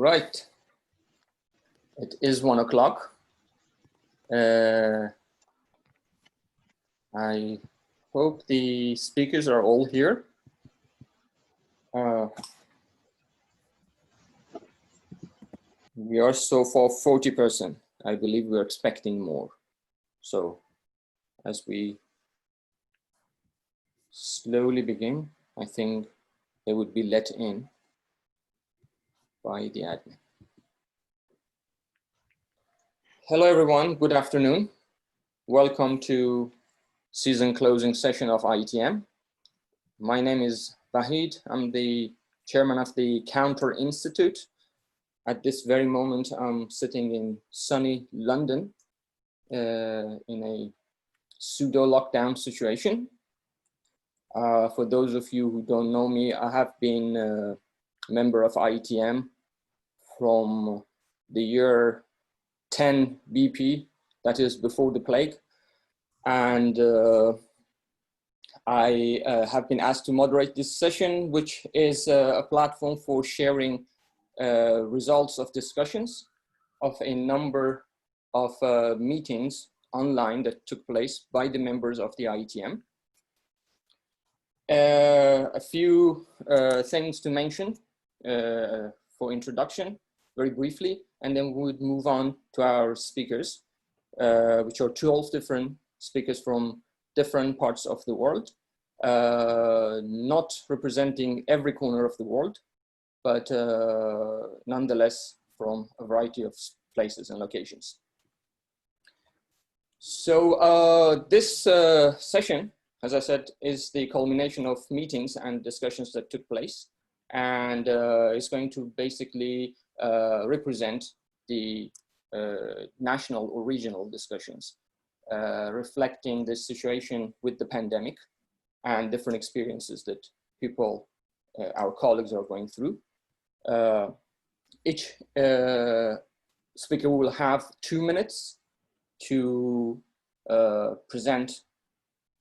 right, it is 1 o'clock. I hope the speakers are all here. We are so far 40%. I believe we're expecting more. So as we slowly begin, I think they would be let in by the admin. Hello everyone, good afternoon. Welcome to season closing session of IETM. My name is Vahid. I'm the chairman of the Counter Institute. At this very moment, I'm sitting in sunny London in a pseudo lockdown situation. For those of you who don't know me, I have been a member of IETM from the year 10 BP, that is before the plague. And I have been asked to moderate this session, which is a platform for sharing results of discussions of a number of meetings online that took place by the members of the IETM. A few things to mention for introduction, very briefly, and then we would move on to our speakers, which are 12 different speakers from different parts of the world, not representing every corner of the world, but nonetheless from a variety of places and locations. So this session, as I said, is the culmination of meetings and discussions that took place, and is going to basically represent the national or regional discussions, reflecting the situation with the pandemic and different experiences that people, our colleagues, are going through. Each speaker will have 2 minutes to present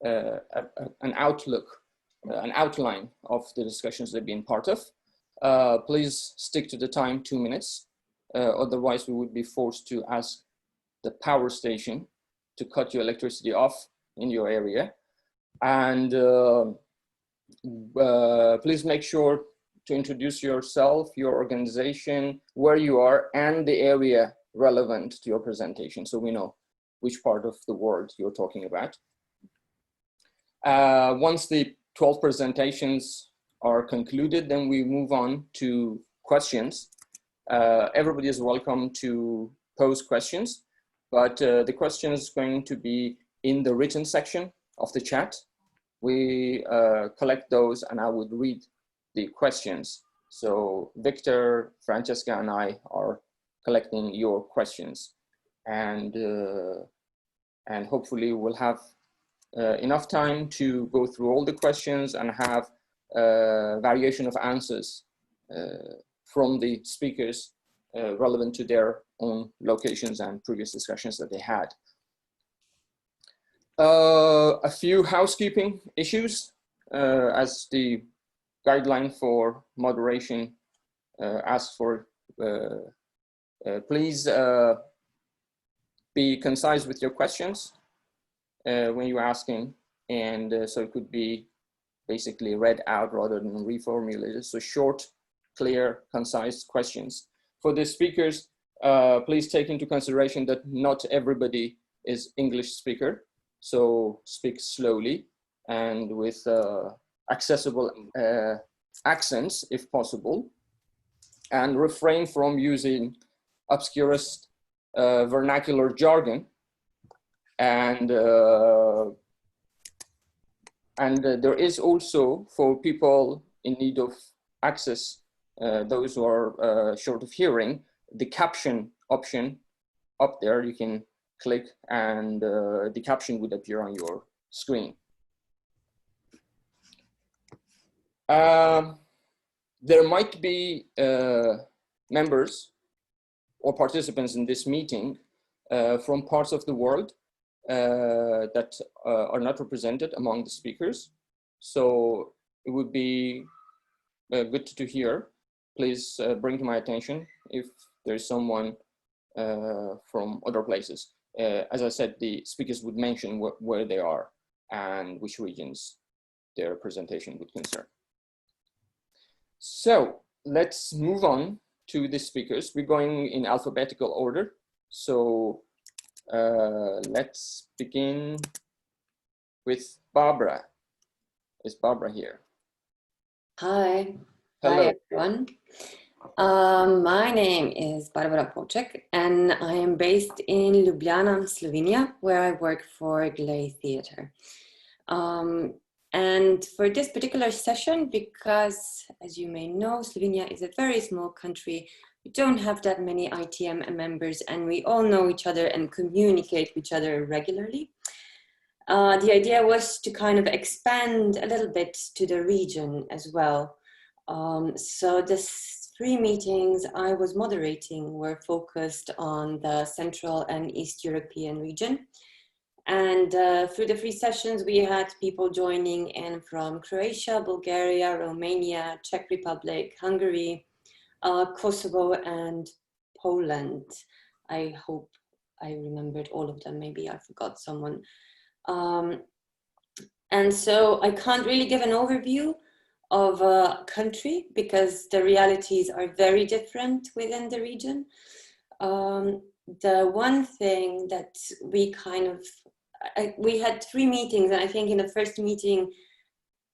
an outline of the discussions they've been part of. Please stick to the time, 2 minutes. Otherwise, we would be forced to ask the power station to cut your electricity off in your area. And please make sure to introduce yourself, your organization, where you are, and the area relevant to your presentation, so we know which part of the world you're talking about. Once the 12 presentations are concluded, then we move on to questions. Everybody is welcome to pose questions, but the question is going to be in the written section of the chat. We collect those and I would read the questions. So Victor, Francesca, and I are collecting your questions, and hopefully we'll have enough time to go through all the questions and have variation of answers from the speakers relevant to their own locations and previous discussions that they had. A few housekeeping issues, as the guideline for moderation asks for. Please be concise with your questions when you're asking, and so it could be basically read out rather than reformulated. So short, clear, concise questions. For the speakers, please take into consideration that not everybody is English speaker, so speak slowly and with accessible accents if possible, and refrain from using obscurest vernacular jargon, and there is also, for people in need of access, those who are short of hearing, the caption option up there. You can click and the caption would appear on your screen. There might be members or participants in this meeting from parts of the world that are not represented among the speakers. So it would be good to hear please bring to my attention if there's someone from other places. As I said, the speakers would mention where they are and which regions their presentation would concern. So let's move on to the speakers. We're going in alphabetical order. So let's begin with Barbara. Is Barbara here? Hi. Hello. Hi, everyone. My name is Barbara Pocek, and I am based in Ljubljana, Slovenia, where I work for Glej Theatre. And for this particular session, because as you may know, Slovenia is a very small country, we don't have that many IETM members, and we all know each other and communicate with each other regularly. The idea was to kind of expand a little bit to the region as well. So the 3 meetings I was moderating were focused on the Central and East European region. And through the 3 sessions, we had people joining in from Croatia, Bulgaria, Romania, Czech Republic, Hungary, Kosovo, and Poland. I hope I remembered all of them. Maybe I forgot someone. And so I can't really give an overview of a country because the realities are very different within the region. The one thing that we kind of, we had 3 meetings, and I think in the first meeting,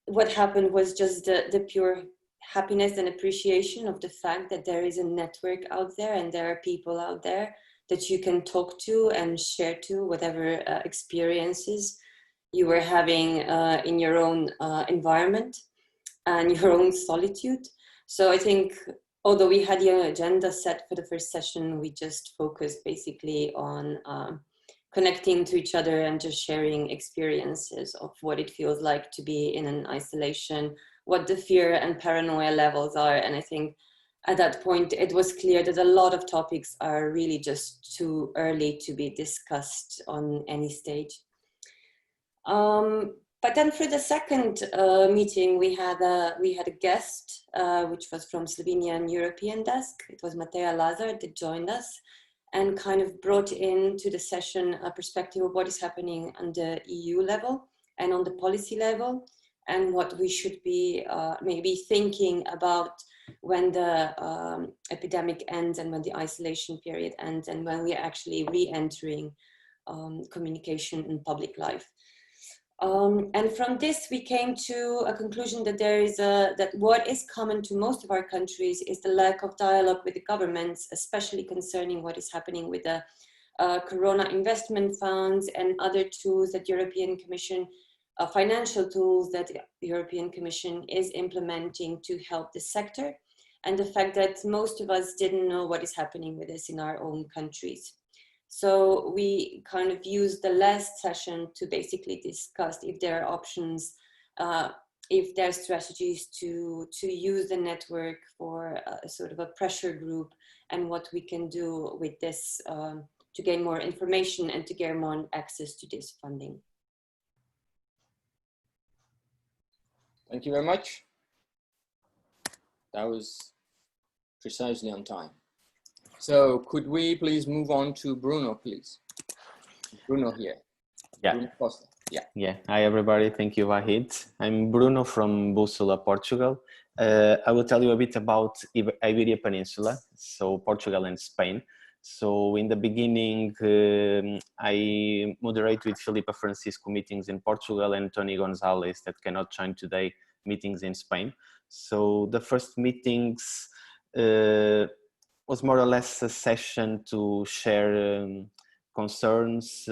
what happened was just the pure happiness and appreciation of the fact that there is a network out there and there are people out there that you can talk to and share to whatever experiences you were having in your own environment and your own solitude. So I think, although we had the agenda set for the first session, we just focused basically on connecting to each other and just sharing experiences of what it feels like to be in an isolation, what the fear and paranoia levels are. And I think at that point, it was clear that a lot of topics are really just too early to be discussed on any stage. But then for the second meeting, we had a guest, which was from Slovenian European desk. It was Mateja Lazar that joined us and kind of brought into the session a perspective of what is happening on the EU level and on the policy level, and what we should be maybe thinking about when the epidemic ends and when the isolation period ends and when we're actually re-entering communication in public life. And from this, we came to a conclusion that that what is common to most of our countries is the lack of dialogue with the governments, especially concerning what is happening with the Corona investment funds and other tools that European Commission, financial tools that the European Commission is implementing to help the sector, and the fact that most of us didn't know what is happening with this in our own countries. So we kind of used the last session to basically discuss if there are options, if there are strategies to use the network for a sort of a pressure group, and what we can do with this to gain more information and to get more access to this funding. Thank you very much. That was precisely on time. So could we please move on to Bruno, please? Bruno here. Yeah. Bruno Costa. Yeah. Hi, everybody. Thank you, Vahid. I'm Bruno from Bússola, Portugal. I will tell you a bit about Iberia Peninsula, so Portugal and Spain. So in the beginning, I moderate with Filipa Francisco meetings in Portugal and Tony Gonzalez that cannot join today meetings in Spain. So the first meetings was more or less a session to share concerns,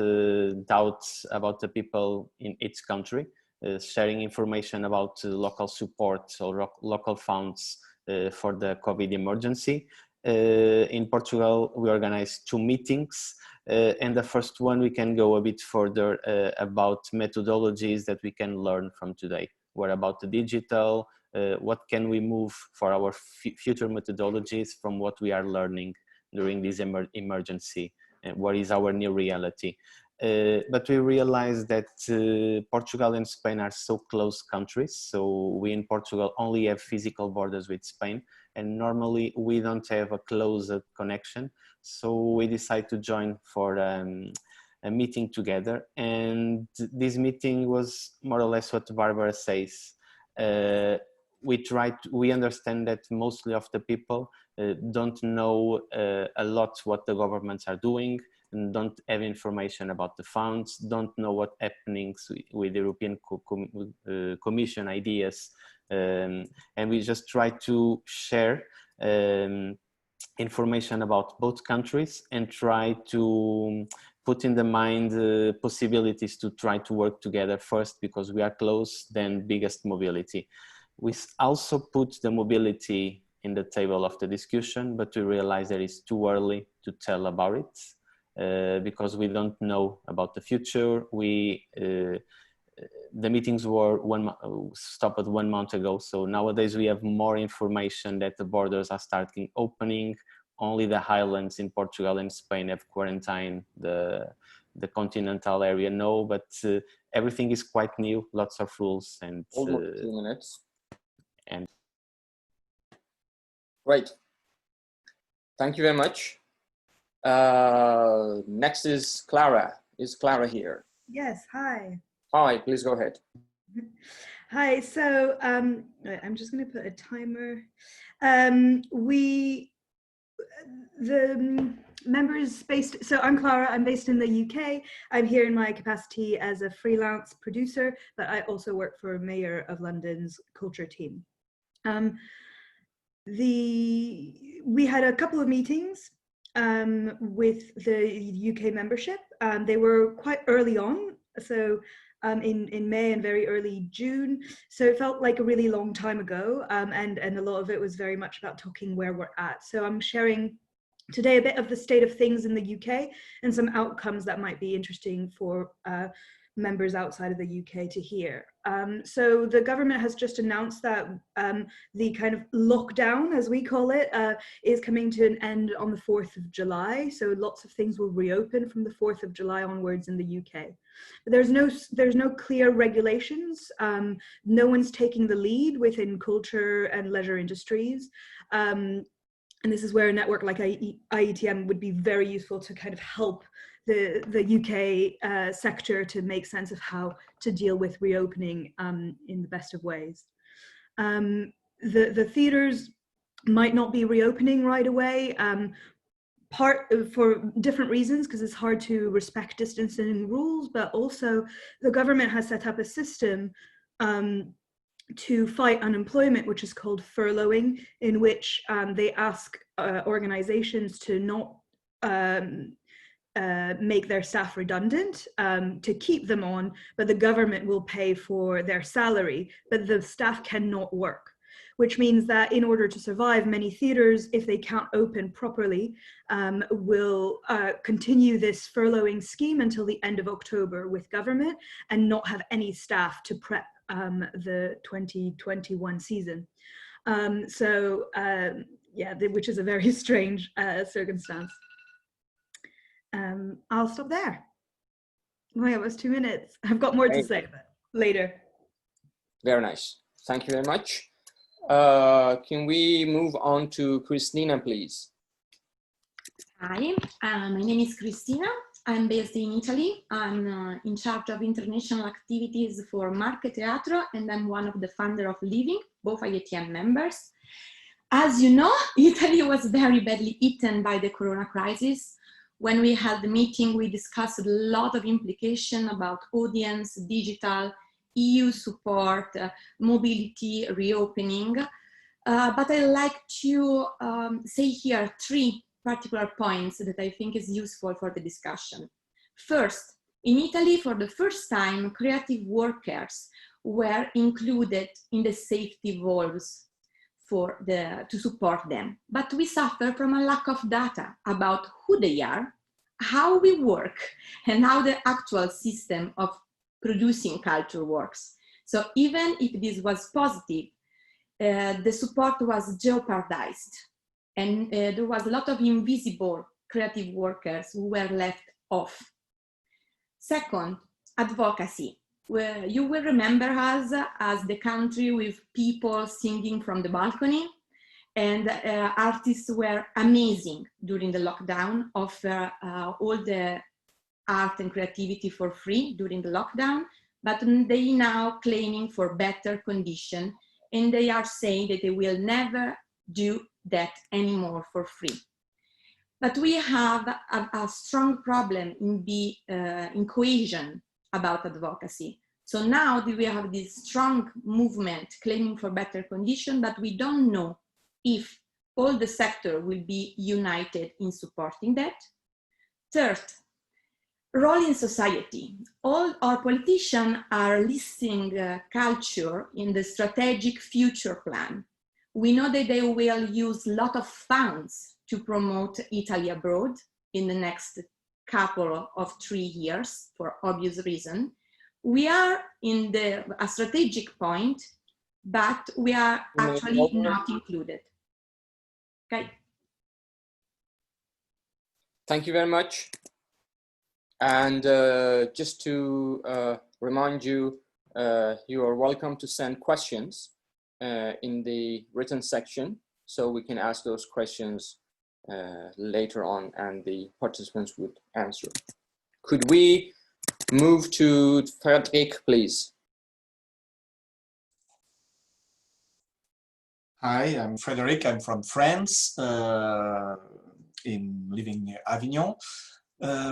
doubts about the people in each country, sharing information about local support or local funds for the COVID emergency. In Portugal, we organized 2 meetings, and the first one we can go a bit further about methodologies that we can learn from today. What about the digital? What can we move for our future methodologies from what we are learning during this emergency? And what is our new reality? but we realized that Portugal and Spain are so close countries. So we in Portugal only have physical borders with Spain, and normally we don't have a close connection. So we decided to join for a meeting together. And this meeting was more or less what Barbara says. We understand that mostly of the people don't know a lot what the governments are doing, and don't have information about the funds, don't know what happenings with the European Commission ideas. And we just try to share information about both countries and try to put in the mind possibilities to try to work together first, because we are close, then biggest mobility. We also put the mobility in the table of the discussion, but we realize that it's too early to tell about it because we don't know about the future. The meetings were stopped 1 month ago. So nowadays we have more information that the borders are starting opening. Only the highlands in Portugal and Spain have quarantined. The continental area no, but everything is quite new, lots of rules and almost 2 minutes. And right. Thank you very much. Next is Clara. Is Clara here? Yes, hi. Hi, please go ahead. Hi, so I'm just going to put a timer. The members based, so I'm Clara, I'm based in the UK. I'm here in my capacity as a freelance producer, but I also work for Mayor of London's culture team. We had a couple of meetings with the UK membership. They were quite early on, so in May and very early June. So it felt like a really long time ago, and a lot of it was very much about talking where we're at. So I'm sharing today a bit of the state of things in the UK and some outcomes that might be interesting for members outside of the UK to hear. So the government has just announced that the kind of lockdown, as we call it, is coming to an end on the 4th of July. So lots of things will reopen from the 4th of July onwards in the UK. But there's no clear regulations. No one's taking the lead within culture and leisure industries. And this is where a network like IETM would be very useful to kind of help the UK sector to make sense of how to deal with reopening in the best of ways. The theatres might not be reopening right away, for different reasons, because it's hard to respect distancing rules, but also the government has set up a system to fight unemployment, which is called furloughing, in which they ask organizations to not make their staff redundant, to keep them on, but the government will pay for their salary, but the staff cannot work, which means that in order to survive, many theatres, if they can't open properly, will continue this furloughing scheme until the end of October with government and not have any staff to prep the 2021 season. Yeah, which is a very strange circumstance. I'll stop there. Oh, yeah, it was 2 minutes. I've got more to say, but later. Very nice. Thank you very much. Can we move on to Christina, please? Hi, my name is Cristina. I'm based in Italy. I'm in charge of international activities for Marche Teatro, and I'm one of the founders of Living, both IETM members. As you know, Italy was very badly hit by the corona crisis. When we had the meeting, we discussed a lot of implications about audience, digital, EU support, mobility, reopening. But I'd like to say here 3 particular points that I think is useful for the discussion. First, in Italy, for the first time, creative workers were included in the safety valves to support them. But we suffer from a lack of data about who they are, how we work, and how the actual system of producing culture works. So even if this was positive, the support was jeopardized, and there was a lot of invisible creative workers who were left off. Second, advocacy. Where you will remember us as the country with people singing from the balcony, and artists were amazing during the lockdown, offer all the art and creativity for free during the lockdown, but they now claiming for better condition, and they are saying that they will never do that anymore for free. But we have a strong problem in cohesion about advocacy. So now we have this strong movement claiming for better condition, but we don't know if all the sector will be united in supporting that. Third, role in society. All our politicians are listing culture in the strategic future plan. We know that they will use a lot of funds to promote Italy abroad in the next couple of 3 years for obvious reason. We are in a strategic point, but we are actually not included. Okay. Thank you very much. And just to remind you, you are welcome to send questions in the written section, so we can ask those questions later on and the participants would answer. Could we move to Frederic, please? Hi, I'm Frederic. I'm from France, living near Avignon.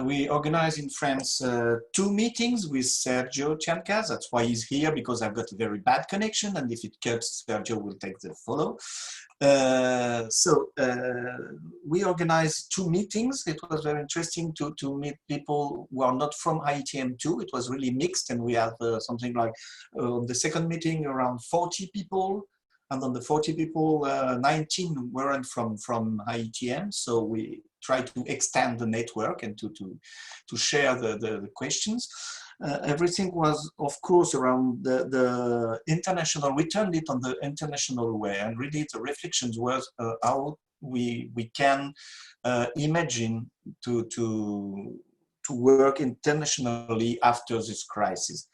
We organize in France 2 meetings with Sergio Cianca. That's why he's here, because I've got a very bad connection, and if it cuts, Sergio will take the follow. We organized 2 meetings. It was very interesting to meet people who are not from IETM too. It was really mixed, and we have something like the second meeting around 40 people. And on the 40 people, 19 weren't from IETM. So we try to extend the network and to share the questions. Everything was, of course, around the international. We turned it on the international way, and really the reflections was how we can imagine to work internationally after this crisis.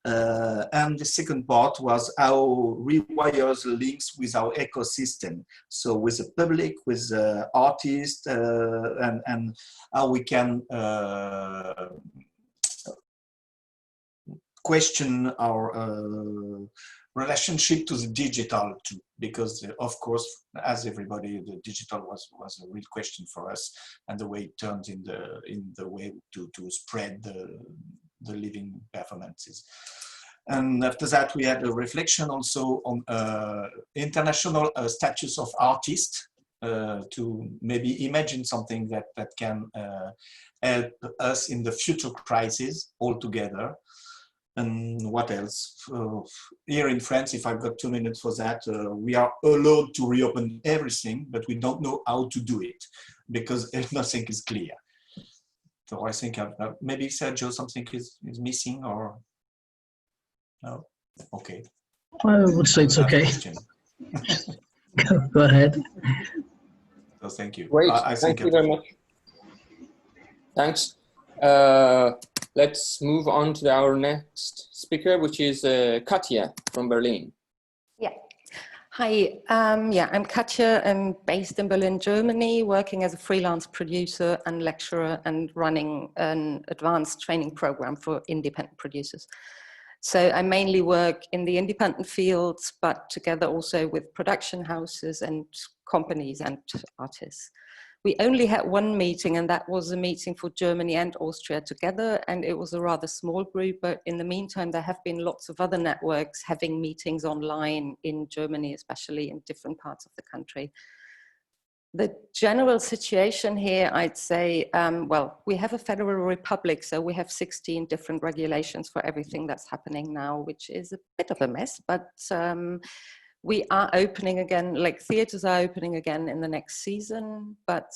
And the second part was how rewires links with our ecosystem. So with the public, with the artists, and how we can question our relationship to the digital too, because of course, as everybody, the digital was a real question for us, and the way it turns in the way to spread the living performances. And after that, we had a reflection also on international status of artists, to maybe imagine something that can help us in the future crisis altogether. And what else? Here in France, if I've got 2 minutes for that, we are allowed to reopen everything, but we don't know how to do it because nothing is clear. So I think maybe Sergio, something is missing, or no? Okay. I would say it's okay. Go ahead. So thank you. Great. Thank you very much. Thanks. Let's move on to our next speaker, which is Katja from Berlin. Yeah. Hi. I'm Katja. I'm based in Berlin, Germany, working as a freelance producer and lecturer and running an advanced training program for independent producers. So I mainly work in the independent fields, but together also with production houses and companies and artists. We only had 1 meeting, and that was a meeting for Germany and Austria together, and it was a rather small group, but in the meantime there have been lots of other networks having meetings online in Germany, especially in different parts of the country. The general situation here, I'd say, well, we have a federal republic, so we have 16 different regulations for everything that's happening now, which is a bit of a mess, but we are opening again, like theaters are opening again in the next season, but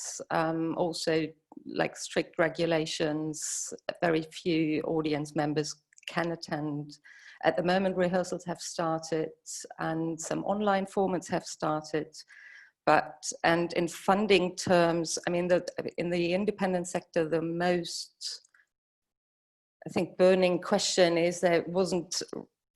also like strict regulations, very few audience members can attend. At the moment, rehearsals have started and some online formats have started. And in funding terms, I mean, in the independent sector, the most I think, burning question is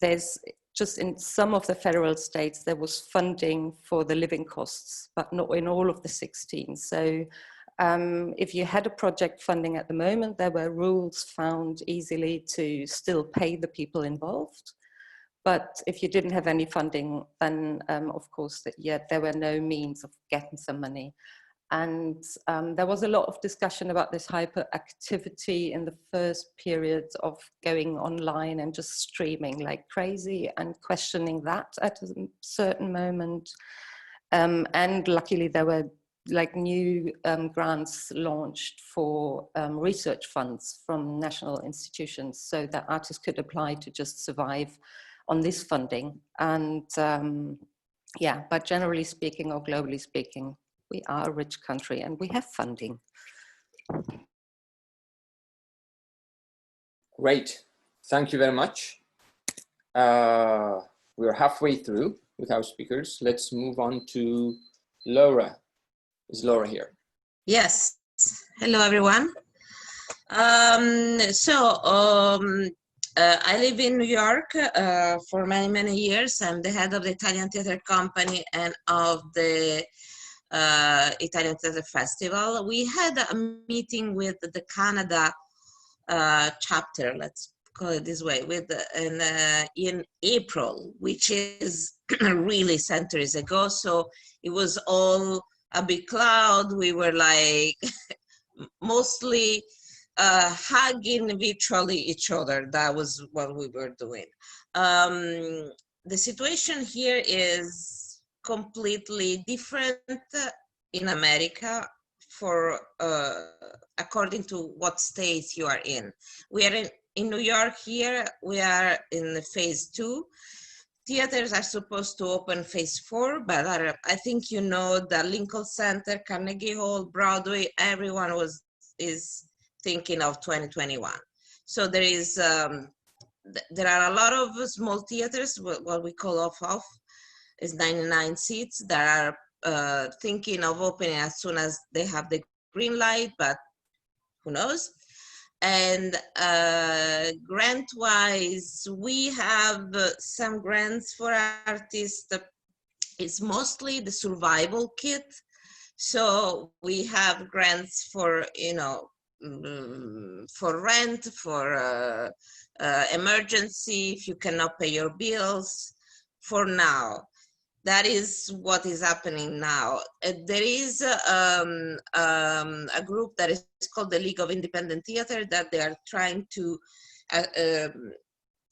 there's just in some of the federal states, there was funding for the living costs, but not in all of the 16. So if you had a project funding at the moment, there were rules found easily to still pay the people involved. But if you didn't have any funding, then of course, there were no means of getting some money. And there was a lot of discussion about this hyperactivity in the first period of going online and just streaming like crazy and questioning that at a certain moment. And luckily there were like new grants launched for research funds from national institutions so that artists could apply to just survive on this funding. And yeah, but generally speaking or globally speaking, we are a rich country and we have funding. Great, thank you very much. We're halfway through with our speakers. Let's move on to Laura. Is Laura here? Yes, hello everyone. I live in New York for many, many years. I'm the head of the Italian Theatre Company and of the Italian Theatre Festival. We had a meeting with the Canada chapter, let's call it this way, in April, which is really centuries ago. So it was all a big cloud. We were like mostly hugging virtually each other. That was what we were doing. The situation here is completely different in America for according to what states you are in. We are in New York here, we are in phase 2. Theaters are supposed to open phase 4, but I think you know the Lincoln Center, Carnegie Hall, Broadway, everyone is thinking of 2021. So there is there are a lot of small theaters, what we call off is 99 seats, that are thinking of opening as soon as they have the green light, but who knows. And grant-wise, we have some grants for artists. It's mostly the survival kit. So we have grants for, you know, for rent, for emergency, if you cannot pay your bills, for now. That is what is happening now. There is a group that is called the League of Independent Theater that they are trying to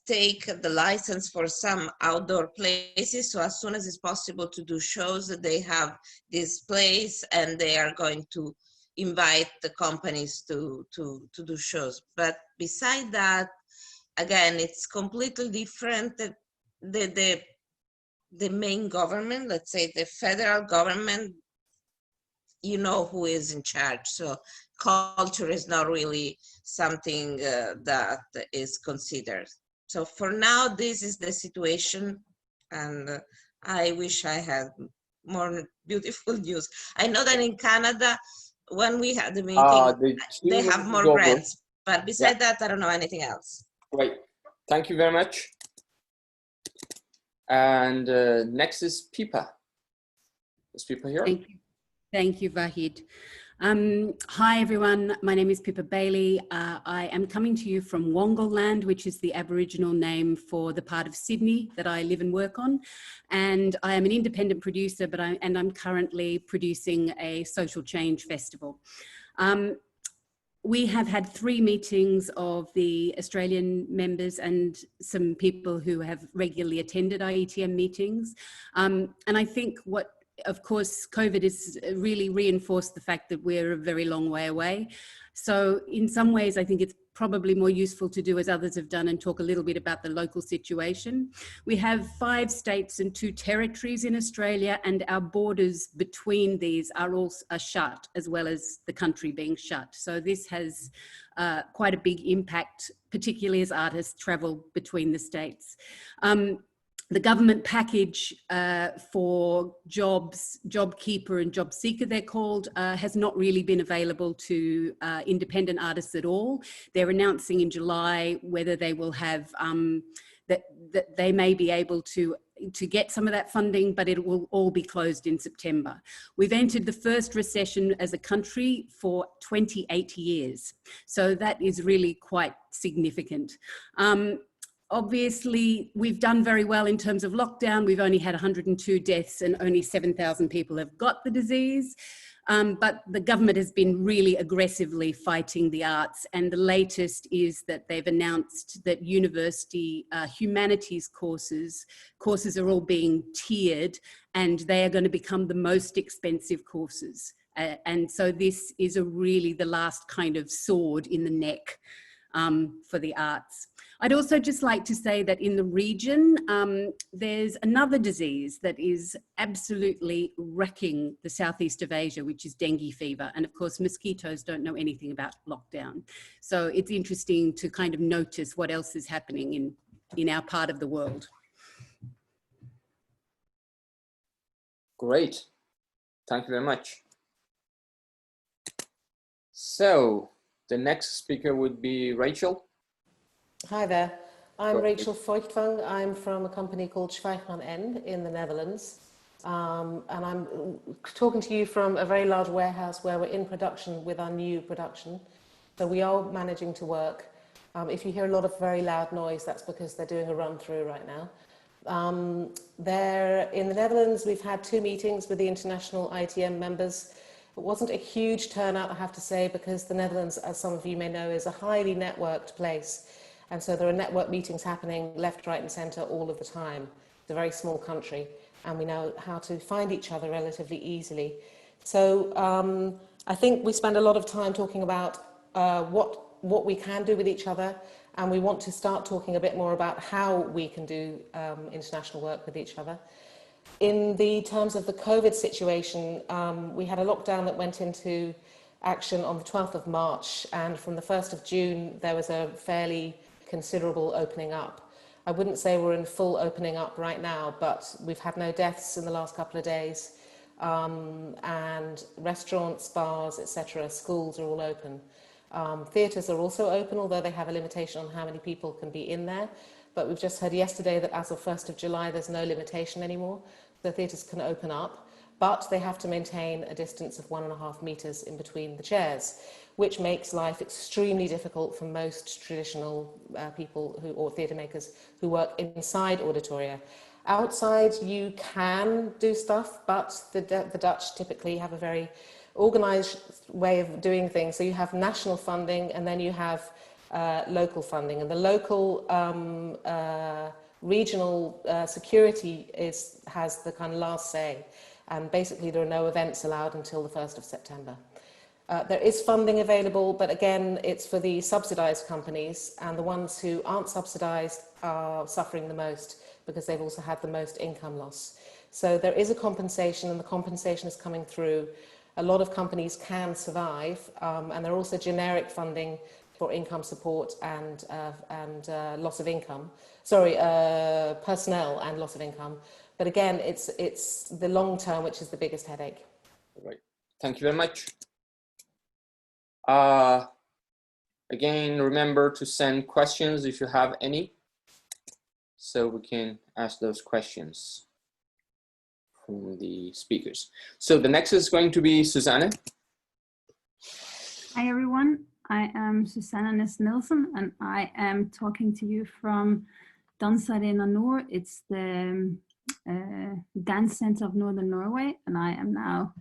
take the license for some outdoor places. So as soon as it's possible to do shows, they have this place and they are going to invite the companies to do shows. But beside that, again, it's completely different. The main government, let's say the federal government, you know who is in charge. So culture is not really something that is considered. So for now, this is the situation. And I wish I had more beautiful news. I know that in Canada, when we had the meeting, they have more grants. But besides that, I don't know anything else. Great. Thank you very much. And next is Pippa. Is Pippa here? Thank you, Vahid. Hi, everyone. My name is Pippa Bailey. I am coming to you from Wongoland, which is the Aboriginal name for the part of Sydney that I live and work on. And I am an independent producer, but I'm currently producing a social change festival. We have had 3 meetings of the Australian members and some people who have regularly attended IETM meetings. And I think of course, COVID has really reinforced the fact that we're a very long way away. So in some ways, I think it's probably more useful to do as others have done and talk a little bit about the local situation. We have 5 states and 2 territories in Australia, and our borders between these are shut, as well as the country being shut. So this has quite a big impact, particularly as artists travel between the states. the government package for jobs, JobKeeper and Job Seeker, they're called, has not really been available to independent artists at all. They're announcing in July whether they will have, that they may be able to get some of that funding, but it will all be closed in September. We've entered the first recession as a country for 28 years. So that is really quite significant. Obviously, we've done very well in terms of lockdown. We've only had 102 deaths and only 7,000 people have got the disease. But the government has been really aggressively fighting the arts. And the latest is that they've announced that university humanities courses are all being tiered, and they are going to become the most expensive courses. And so this is really the last kind of sword in the neck for the arts. I'd also just like to say that in the region, there's another disease that is absolutely wrecking the southeast of Asia, which is dengue fever. And of course, mosquitoes don't know anything about lockdown. So it's interesting to kind of notice what else is happening in our part of the world. Great. Thank you very much. So the next speaker would be Rachel. Hi there, I'm Rachel Feuchtwang. I'm from a company called Schweigman in the Netherlands. And I'm talking to you from a very large warehouse where we're in production with our new production. So we are managing to work. If you hear a lot of very loud noise, that's because they're doing a run through right now. There in the Netherlands, we've had 2 meetings with the international IETM members. It wasn't a huge turnout, I have to say, because the Netherlands, as some of you may know, is a highly networked place. And so there are network meetings happening left, right and centre all of the time. It's a very small country and we know how to find each other relatively easily. So I think we spend a lot of time talking about what we can do with each other, and we want to start talking a bit more about how we can do international work with each other. In the terms of the COVID situation, we had a lockdown that went into action on the 12th of March, and from the 1st of June there was a fairly considerable opening up. I wouldn't say we're in full opening up right now, but we've had no deaths in the last couple of days, and restaurants, bars, etc., schools are all open. Theatres are also open, although they have a limitation on how many people can be in there. But we've just heard yesterday that as of 1st of July, there's no limitation anymore. The theatres can open up, but they have to maintain a distance of 1.5 meters in between the chairs, which makes life extremely difficult for most traditional people or theatre makers who work inside auditoria. Outside, you can do stuff, but the Dutch typically have a very organised way of doing things. So you have national funding, and then you have local funding, and the local regional security has the kind of last say, and basically there are no events allowed until the 1st of September. There is funding available, but again, it's for the subsidised companies, and the ones who aren't subsidised are suffering the most because they've also had the most income loss. So there is a compensation, and the compensation is coming through. A lot of companies can survive, and there are also generic funding for income support and loss of income. Sorry, personnel and loss of income. But again, it's the long term which is the biggest headache. Right. Thank you very much. Again, remember to send questions if you have any, so we can ask those questions from the speakers. So the next is going to be Susanne. Hi everyone, I am Susanne Nielsen, and I am talking to you from Dansarena Nord. It's the dance center of Northern Norway, and I am now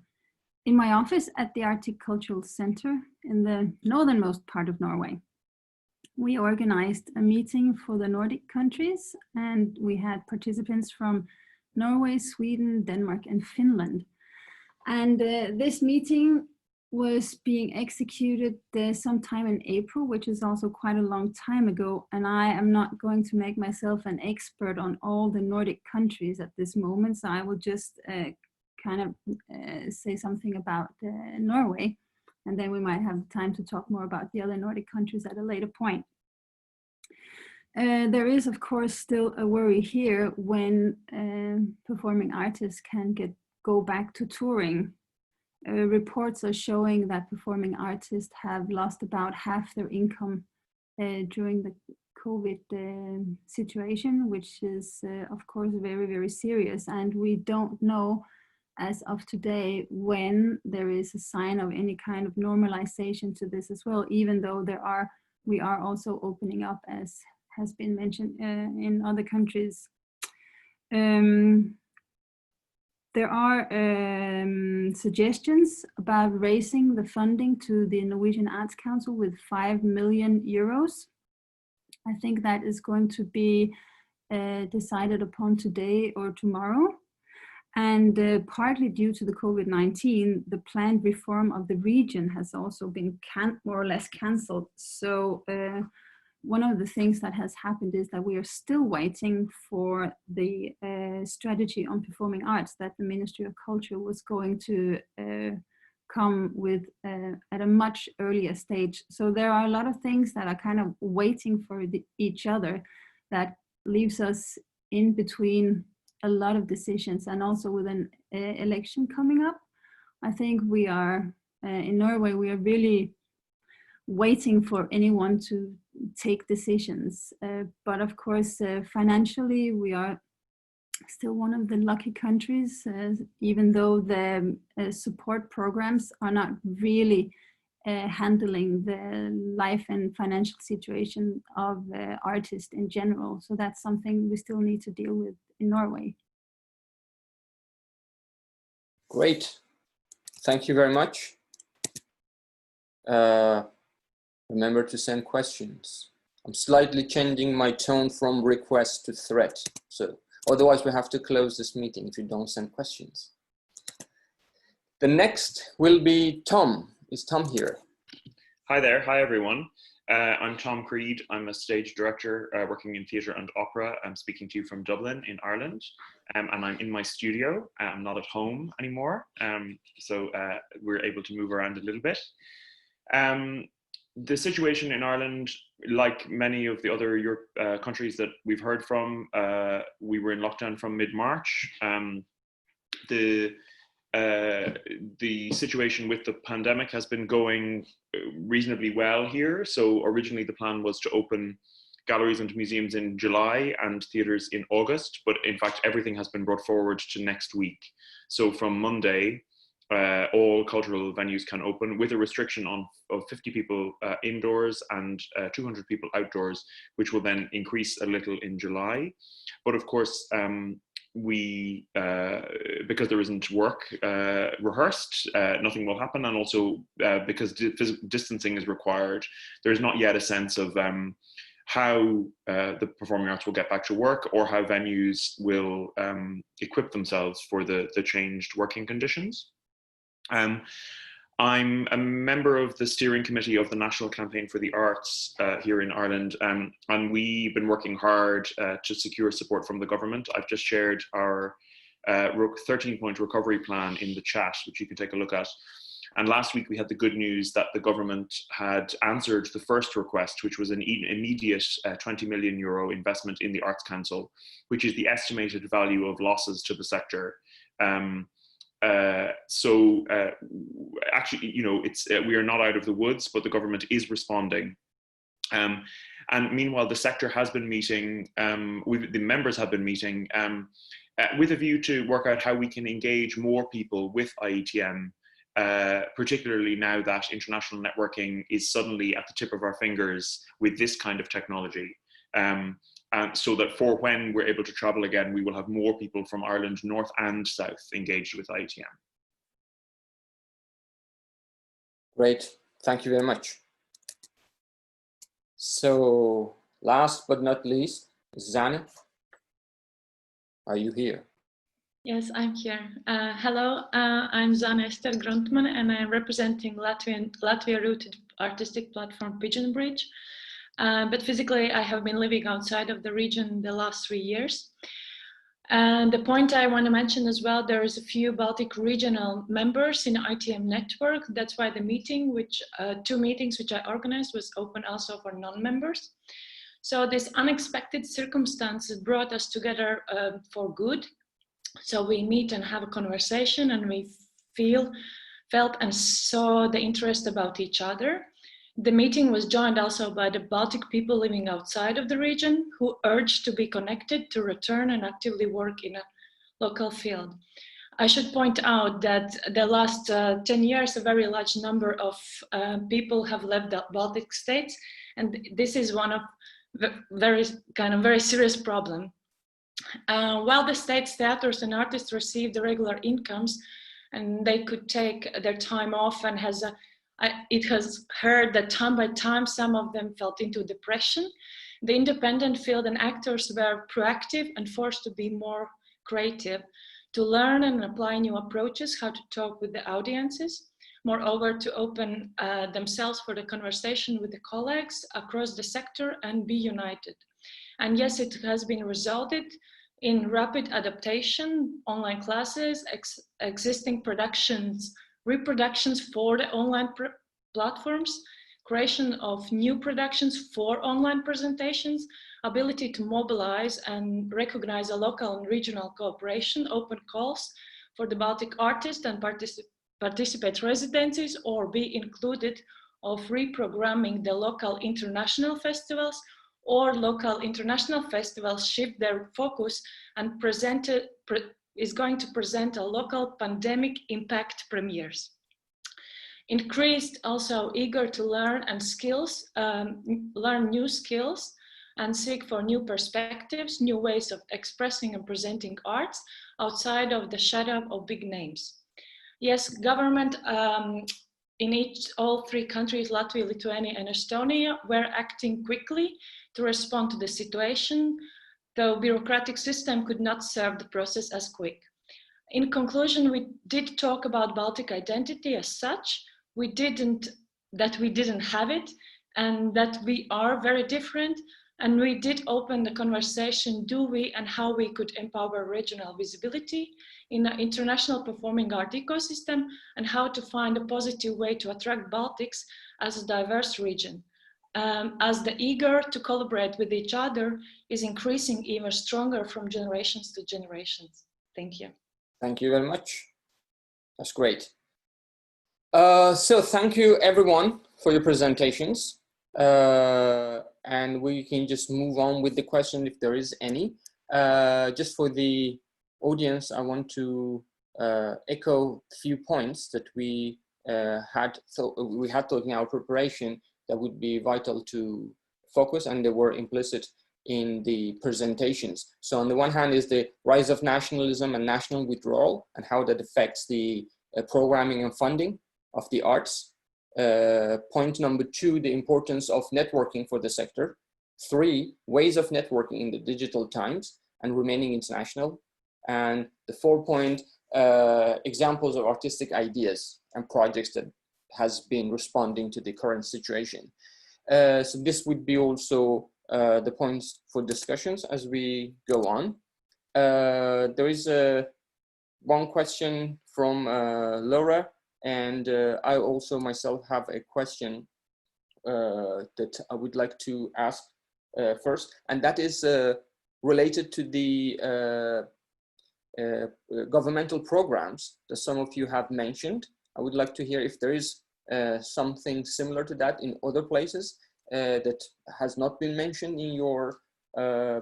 in my office at the Arctic Cultural Center in the northernmost part of Norway. We organized a meeting for the Nordic countries, and we had participants from Norway, Sweden, Denmark, and Finland. And this meeting was being executed sometime in April, which is also quite a long time ago. And I am not going to make myself an expert on all the Nordic countries at this moment, so I will just say something about Norway, and then we might have time to talk more about the other Nordic countries at a later point. there is, of course, still a worry here when performing artists can go back to touring. Reports are showing that performing artists have lost about half their income during the COVID situation, which is, of course, very, very serious. And we don't know as of today when there is a sign of any kind of normalization to this as well, even though we are also opening up, as has been mentioned in other countries. There are suggestions about raising the funding to the Norwegian Arts Council with 5 million euros. I think that is going to be decided upon today or tomorrow. And partly due to the COVID-19, the planned reform of the region has also been more or less cancelled. So one of the things that has happened is that we are still waiting for the strategy on performing arts that the Ministry of Culture was going to come with at a much earlier stage. So there are a lot of things that are kind of waiting for each other, that leaves us in between a lot of decisions, and also with an election coming up. I think we are, in Norway, we are really waiting for anyone to take decisions. But of course, financially, we are still one of the lucky countries, even though the support programs are not really handling the life and financial situation of artists in general. So that's something we still need to deal with in Norway. Great. Thank you very much. Remember to send questions. I'm slightly changing my tone from request to threat. So otherwise we have to close this meeting if you don't send questions. The next will be Tom. Is Tom here? Hi there. Hi, everyone. I'm Tom Creed. I'm a stage director working in theatre and opera. I'm speaking to you from Dublin in Ireland. And I'm in my studio. I'm not at home anymore. So we're able to move around a little bit. The situation in Ireland, like many of the other countries that we've heard from, we were in lockdown from mid-March. The situation with the pandemic has been going reasonably well here. So originally the plan was to open galleries and museums in July and theatres in August, but in fact everything has been brought forward to next week. So from Monday, all cultural venues can open with a restriction of 50 people indoors and 200 people outdoors, which will then increase a little in July. But of course, because there isn't work rehearsed, nothing will happen. And also because distancing is required, there's not yet a sense of how the performing arts will get back to work, or how venues will equip themselves for the changed working conditions. I'm a member of the steering committee of the National Campaign for the Arts here in Ireland, and we've been working hard to secure support from the government. I've just shared our 13-point recovery plan in the chat, which you can take a look at. And last week we had the good news that the government had answered the first request, which was an immediate 20 million euro investment in the Arts Council, which is the estimated value of losses to the sector. Actually, you know, we are not out of the woods, but the government is responding. And meanwhile, the sector has been meeting, the members have been meeting with a view to work out how we can engage more people with IETM, particularly now that international networking is suddenly at the tip of our fingers with this kind of technology. So that for when we're able to travel again, we will have more people from Ireland, north and south, engaged with IETM. Great, thank you very much. So last but not least, Zane, are you here? Yes, I'm here. Hello, I'm Zane Estere Gruntmane, and I'm representing Latvia-rooted artistic platform Pigeon Bridge. But physically, I have been living outside of the region the last 3 years. And the point I want to mention as well, there is a few Baltic regional members in IETM network. That's why the meeting, 2 meetings which I organized, was open also for non-members. So this unexpected circumstances brought us together for good. So we meet and have a conversation, and we felt and saw the interest about each other. The meeting was joined also by the Baltic people living outside of the region, who urged to be connected, to return and actively work in a local field. I should point out that the last 10 years, a very large number of people have left the Baltic states, and this is one of the very serious problem. While the state's theaters and artists received the regular incomes, and they could take their time off, and it has heard that time by time some of them fell into depression. The independent field and actors were proactive and forced to be more creative, to learn and apply new approaches, how to talk with the audiences, moreover to open themselves for the conversation with the colleagues across the sector and be united. And yes, it has been resulted in rapid adaptation, online classes, existing productions, reproductions for the online platforms, creation of new productions for online presentations, ability to mobilize and recognize a local and regional cooperation, open calls for the Baltic artists and participate residencies, or be included of reprogramming the local international festivals, or local international festivals shift their focus and is going to present a local pandemic impact premieres. Increased also eager to learn and skills, learn new skills and seek for new perspectives, new ways of expressing and presenting arts outside of the shadow of big names. Yes, government in all three countries, Latvia, Lithuania and Estonia, were acting quickly to respond to the situation, though bureaucratic system could not serve the process as quick. In conclusion, we did talk about Baltic identity as such. We didn't have it, and that we are very different. And we did open the conversation, do we and how we could empower regional visibility in the international performing art ecosystem, and how to find a positive way to attract Baltics as a diverse region. As the eager to collaborate with each other is increasing even stronger from generations to generations. Thank you. Thank you very much. That's great. So thank you everyone for your presentations. And we can just move on with the question if there is any. Just for the audience, I want to echo a few points that we had thought in our preparation that would be vital to focus, and they were implicit in the presentations. So on the one hand is the rise of nationalism and national withdrawal, and how that affects the programming and funding of the arts. Point number 2, the importance of networking for the sector. 3, ways of networking in the digital times and remaining international. And the 4 point, examples of artistic ideas and projects that has been responding to the current situation. So this would be also the points for discussions as we go on. There is one question from Laura, and I also myself have a question that I would like to ask first, and that is related to the governmental programs that some of you have mentioned. I would like to hear if there is something similar to that in other places that has not been mentioned in your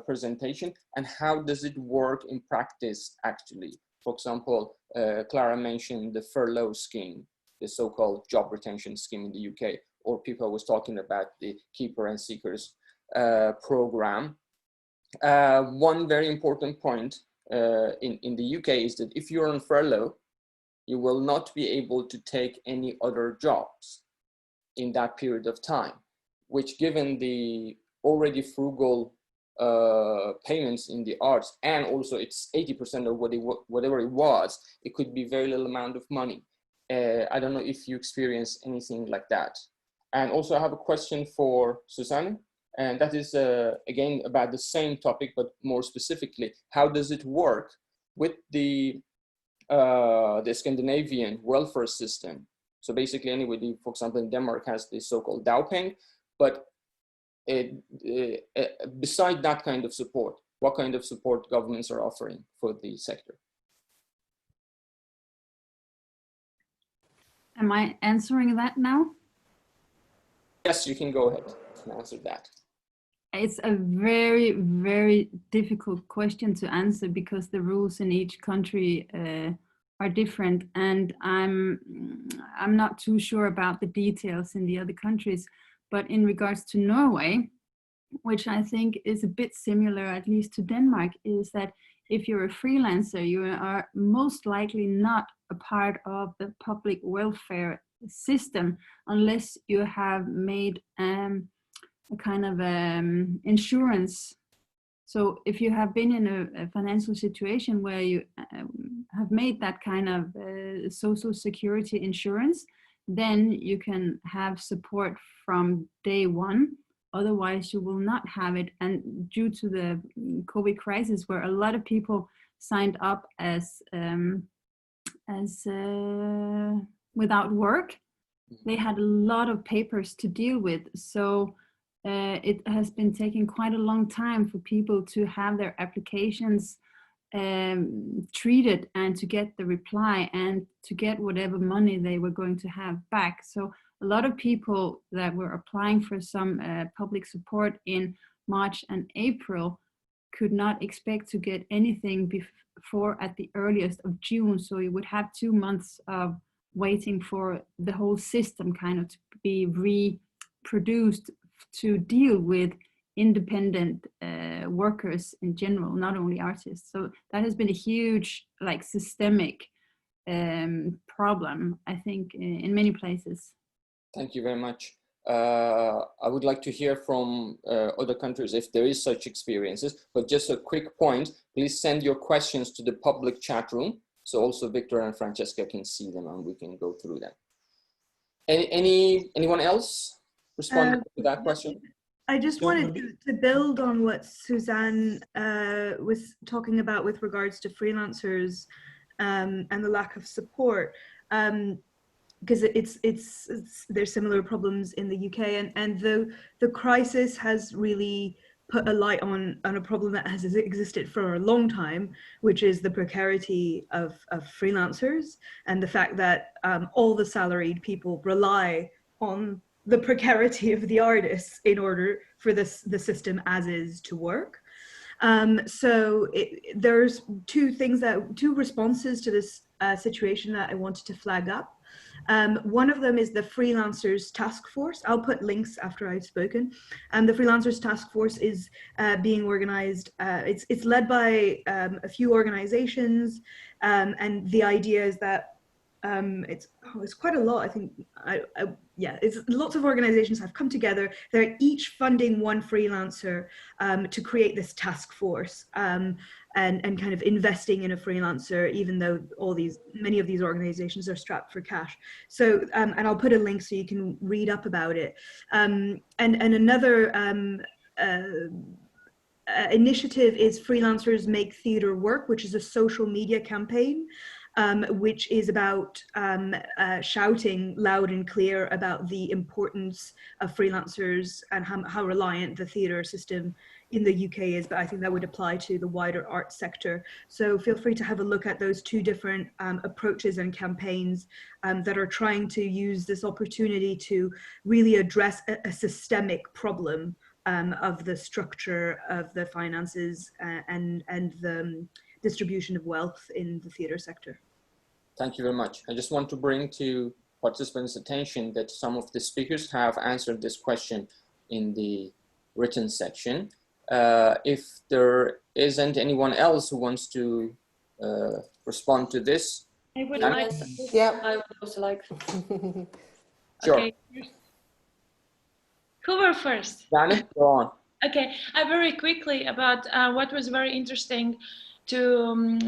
presentation, and how does it work in practice actually? For example, Clara mentioned the furlough scheme, the so-called job retention scheme in the UK, or people was talking about the keeper and seekers program. One very important point in the UK is that if you're on furlough, you will not be able to take any other jobs in that period of time, which, given the already frugal payments in the arts, and also it's 80% of whatever it was, it could be very little amount of money. I don't know if you experience anything like that. And also I have a question for Susanne, and that is again about the same topic, but more specifically, how does it work with the Scandinavian welfare system? So basically anybody, for example, in Denmark has the so-called dagpenge, but beside that kind of support, what kind of support governments are offering for the sector? Am I answering that now? Yes, you can go ahead and answer that. It's a very, very difficult question to answer because the rules in each country are different, and I'm not too sure about the details in the other countries. But in regards to Norway, which I think is a bit similar, at least to Denmark, is that if you're a freelancer, you are most likely not a part of the public welfare system unless you have made a kind of insurance. So if you have been in a financial situation where you have made that kind of social security insurance, then you can have support from day one. Otherwise, you will not have it. And due to the COVID crisis, where a lot of people signed up as without work, they had a lot of papers to deal with. So it has been taking quite a long time for people to have their applications treated and to get the reply and to get whatever money they were going to have back. So a lot of people that were applying for some public support in March and April could not expect to get anything before at the earliest of June. So you would have 2 months of waiting for the whole system kind of to be reproduced to deal with independent workers in general, not only artists. So that has been a huge, like, systemic problem, I think, in many places. Thank you very much. I would like to hear from other countries if there is such experiences, but just a quick point, please send your questions to the public chat room, so also Victor and Francesca can see them and we can go through them. Anyone else respond to that question? I just wanted to build on what Susanne was talking about with regards to freelancers and the lack of support, because there's similar problems in the UK, and the crisis has really put a light on a problem that has existed for a long time, which is the precarity of freelancers and the fact that all the salaried people rely on the precarity of the artists in order for the system as is to work. So there's two responses to this situation that I wanted to flag up. One of them is the Freelancers Task Force. I'll put links after I've spoken. The Freelancers Task Force is being organized. It's led by a few organizations, and the idea is that it's quite a lot. I think it's lots of organizations have come together. They're each funding one freelancer to create this task force and kind of investing in a freelancer, even though many of these organizations are strapped for cash. So and I'll put a link so you can read up about it. And another initiative is Freelancers Make Theatre Work, which is a social media campaign, which is about shouting loud and clear about the importance of freelancers and how reliant the theatre system in the UK is, but I think that would apply to the wider art sector. So feel free to have a look at those two different approaches and campaigns that are trying to use this opportunity to really address a systemic problem of the structure of the finances and the distribution of wealth in the theatre sector. Thank you very much. I just want to bring to participants' attention that some of the speakers have answered this question in the written section. If there isn't anyone else who wants to respond to this. I would like. Yeah. I would also like. Sure. Okay. Who were first? Zane, go on. Okay, very quickly about what was very interesting to,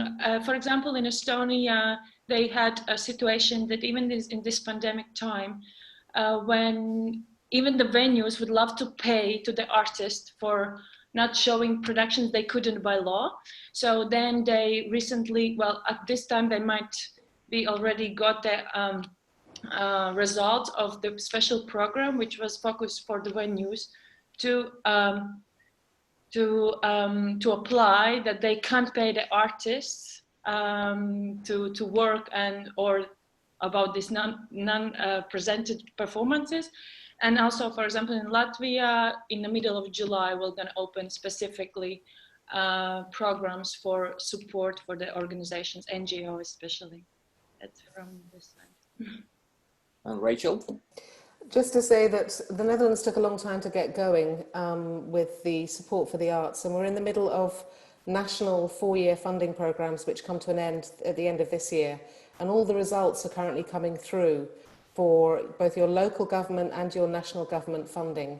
for example, in Estonia, they had a situation that even in this pandemic time, when even the venues would love to pay to the artist for not showing productions they couldn't by law. So then they recently, well, at this time they might be already got the result of the special program, which was focused for the venues to apply that they can't pay the artists to work or about these non-presented performances. And also, for example, in Latvia, in the middle of July, we're going to open specifically programs for support for the organizations, NGO especially. That's from this side. And Rachel? Just to say that the Netherlands took a long time to get going with the support for the arts, and we're in the middle of national 4-year funding programs which come to an end at the end of this year, and all the results are currently coming through for both your local government and your national government funding,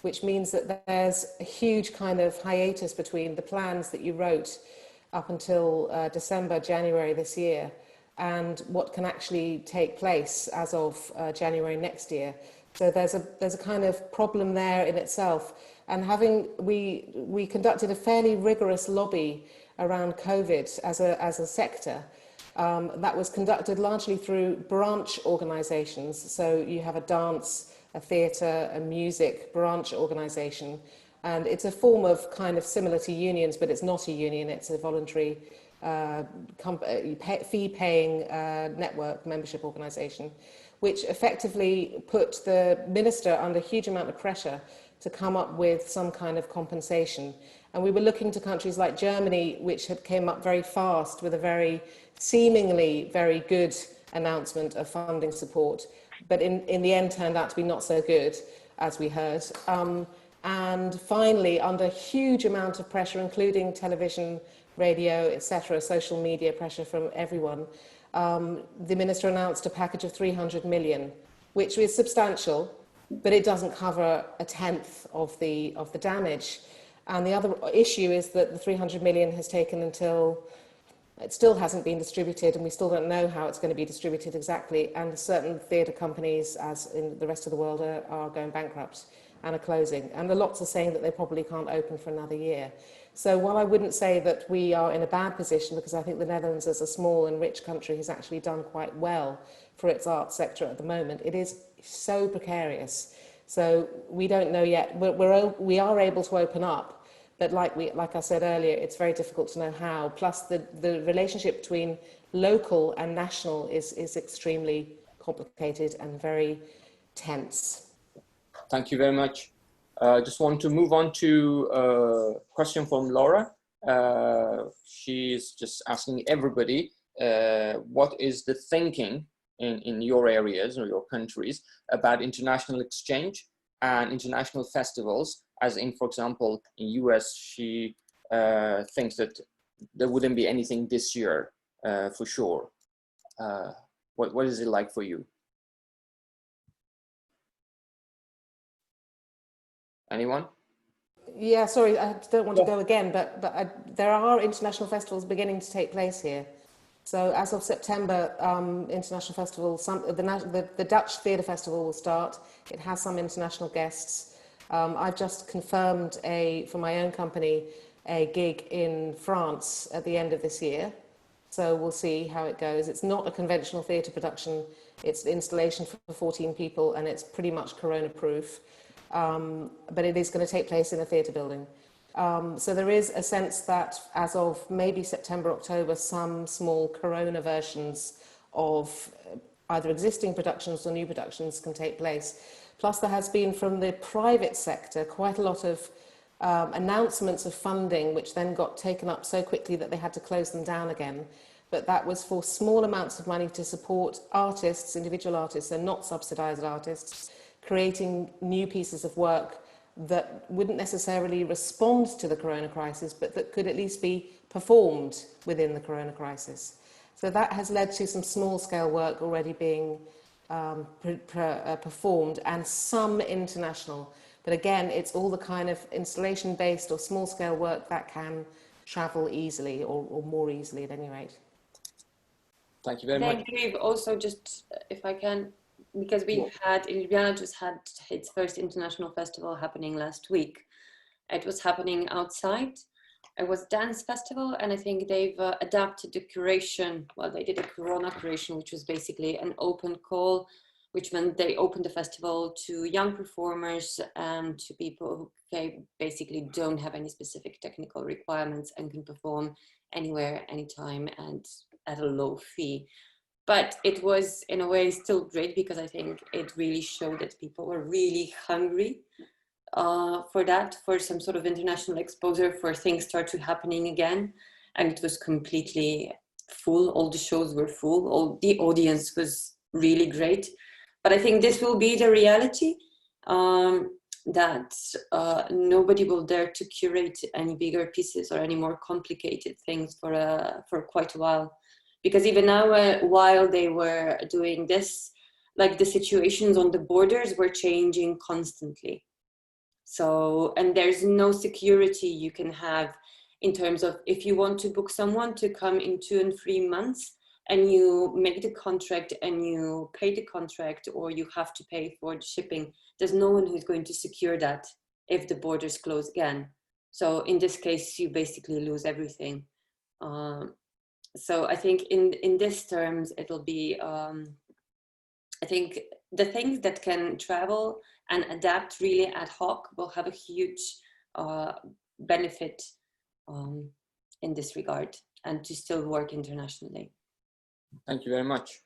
which means that there's a huge kind of hiatus between the plans that you wrote up until December, January this year, and what can actually take place as of January next year. So there's a kind of problem there in itself. And we conducted a fairly rigorous lobby around COVID as a sector. That was conducted largely through branch organisations. So you have a dance, a theatre, a music branch organisation, and it's a form of kind of similar to unions, but it's not a union. It's a voluntary fee-paying network membership organisation, which effectively put the minister under a huge amount of pressure to come up with some kind of compensation. And we were looking to countries like Germany, which had came up very fast with a very seemingly very good announcement of funding support, but in the end turned out to be not so good, as we heard. And finally, under a huge amount of pressure, including television, radio, etc., social media pressure from everyone, the minister announced a package of 300 million, which is substantial, but it doesn't cover a tenth of the damage. And the other issue is that the 300 million has taken until it still hasn't been distributed, and we still don't know how it's going to be distributed exactly. And certain theatre companies, as in the rest of the world, are going bankrupt and are closing. And the lots are saying that they probably can't open for another year. So while I wouldn't say that we are in a bad position, because I think the Netherlands as a small and rich country has actually done quite well for its arts sector at the moment, it is so precarious. So we don't know yet. We are able to open up, but like I said earlier, it's very difficult to know how. Plus the relationship between local and national is extremely complicated and very tense. Thank you very much. Just want to move on to a question from Laura. She's just asking everybody, what is the thinking in your areas or your countries about international exchange and international festivals? As in, for example, in US, she thinks that there wouldn't be anything this year for sure. What is it like for you? Anyone? Yeah, sorry, I don't want to go again, but there are international festivals beginning to take place here. So as of September, international festivals, the Dutch Theatre Festival will start. It has some international guests. I've just confirmed for my own company, a gig in France at the end of this year. So we'll see how it goes. It's not a conventional theatre production. It's an installation for 14 people, and it's pretty much corona-proof. But it is going to take place in a theatre building. So there is a sense that as of maybe September, October, some small corona versions of either existing productions or new productions can take place. Plus there has been from the private sector quite a lot of announcements of funding, which then got taken up so quickly that they had to close them down again. But that was for small amounts of money to support artists, individual artists, and not subsidised artists, creating new pieces of work that wouldn't necessarily respond to the corona crisis, but that could at least be performed within the corona crisis. So that has led to some small-scale work already being performed, and some international. But again, it's all the kind of installation-based or small-scale work that can travel easily, or more easily at any rate. Thank you very much. Dave, also just, if I can, because we've had, Ljubljana just had its first international festival happening last week. It was happening outside. It was a dance festival, and I think they've adapted the curation. Well, they did a corona curation, which was basically an open call which meant they opened the festival to young performers and to people who basically don't have any specific technical requirements and can perform anywhere, anytime, and at a low fee. But it was in a way still great because I think it really showed that people were really hungry for some sort of international exposure, for things started happening again. And it was completely full. All the shows were full. All the audience was really great. But I think this will be the reality, that nobody will dare to curate any bigger pieces or any more complicated things for quite a while. Because even now, while they were doing this, like the situations on the borders were changing constantly. So, and there's no security you can have in terms of if you want to book someone to come in 2 and 3 months and you make the contract and you pay the contract, or you have to pay for the shipping, there's no one who's going to secure that if the borders close again. So in this case, you basically lose everything. So I think in this terms, it'll be, I think the things that can travel and adapt really ad hoc will have a huge benefit in this regard, and to still work internationally. Thank you very much.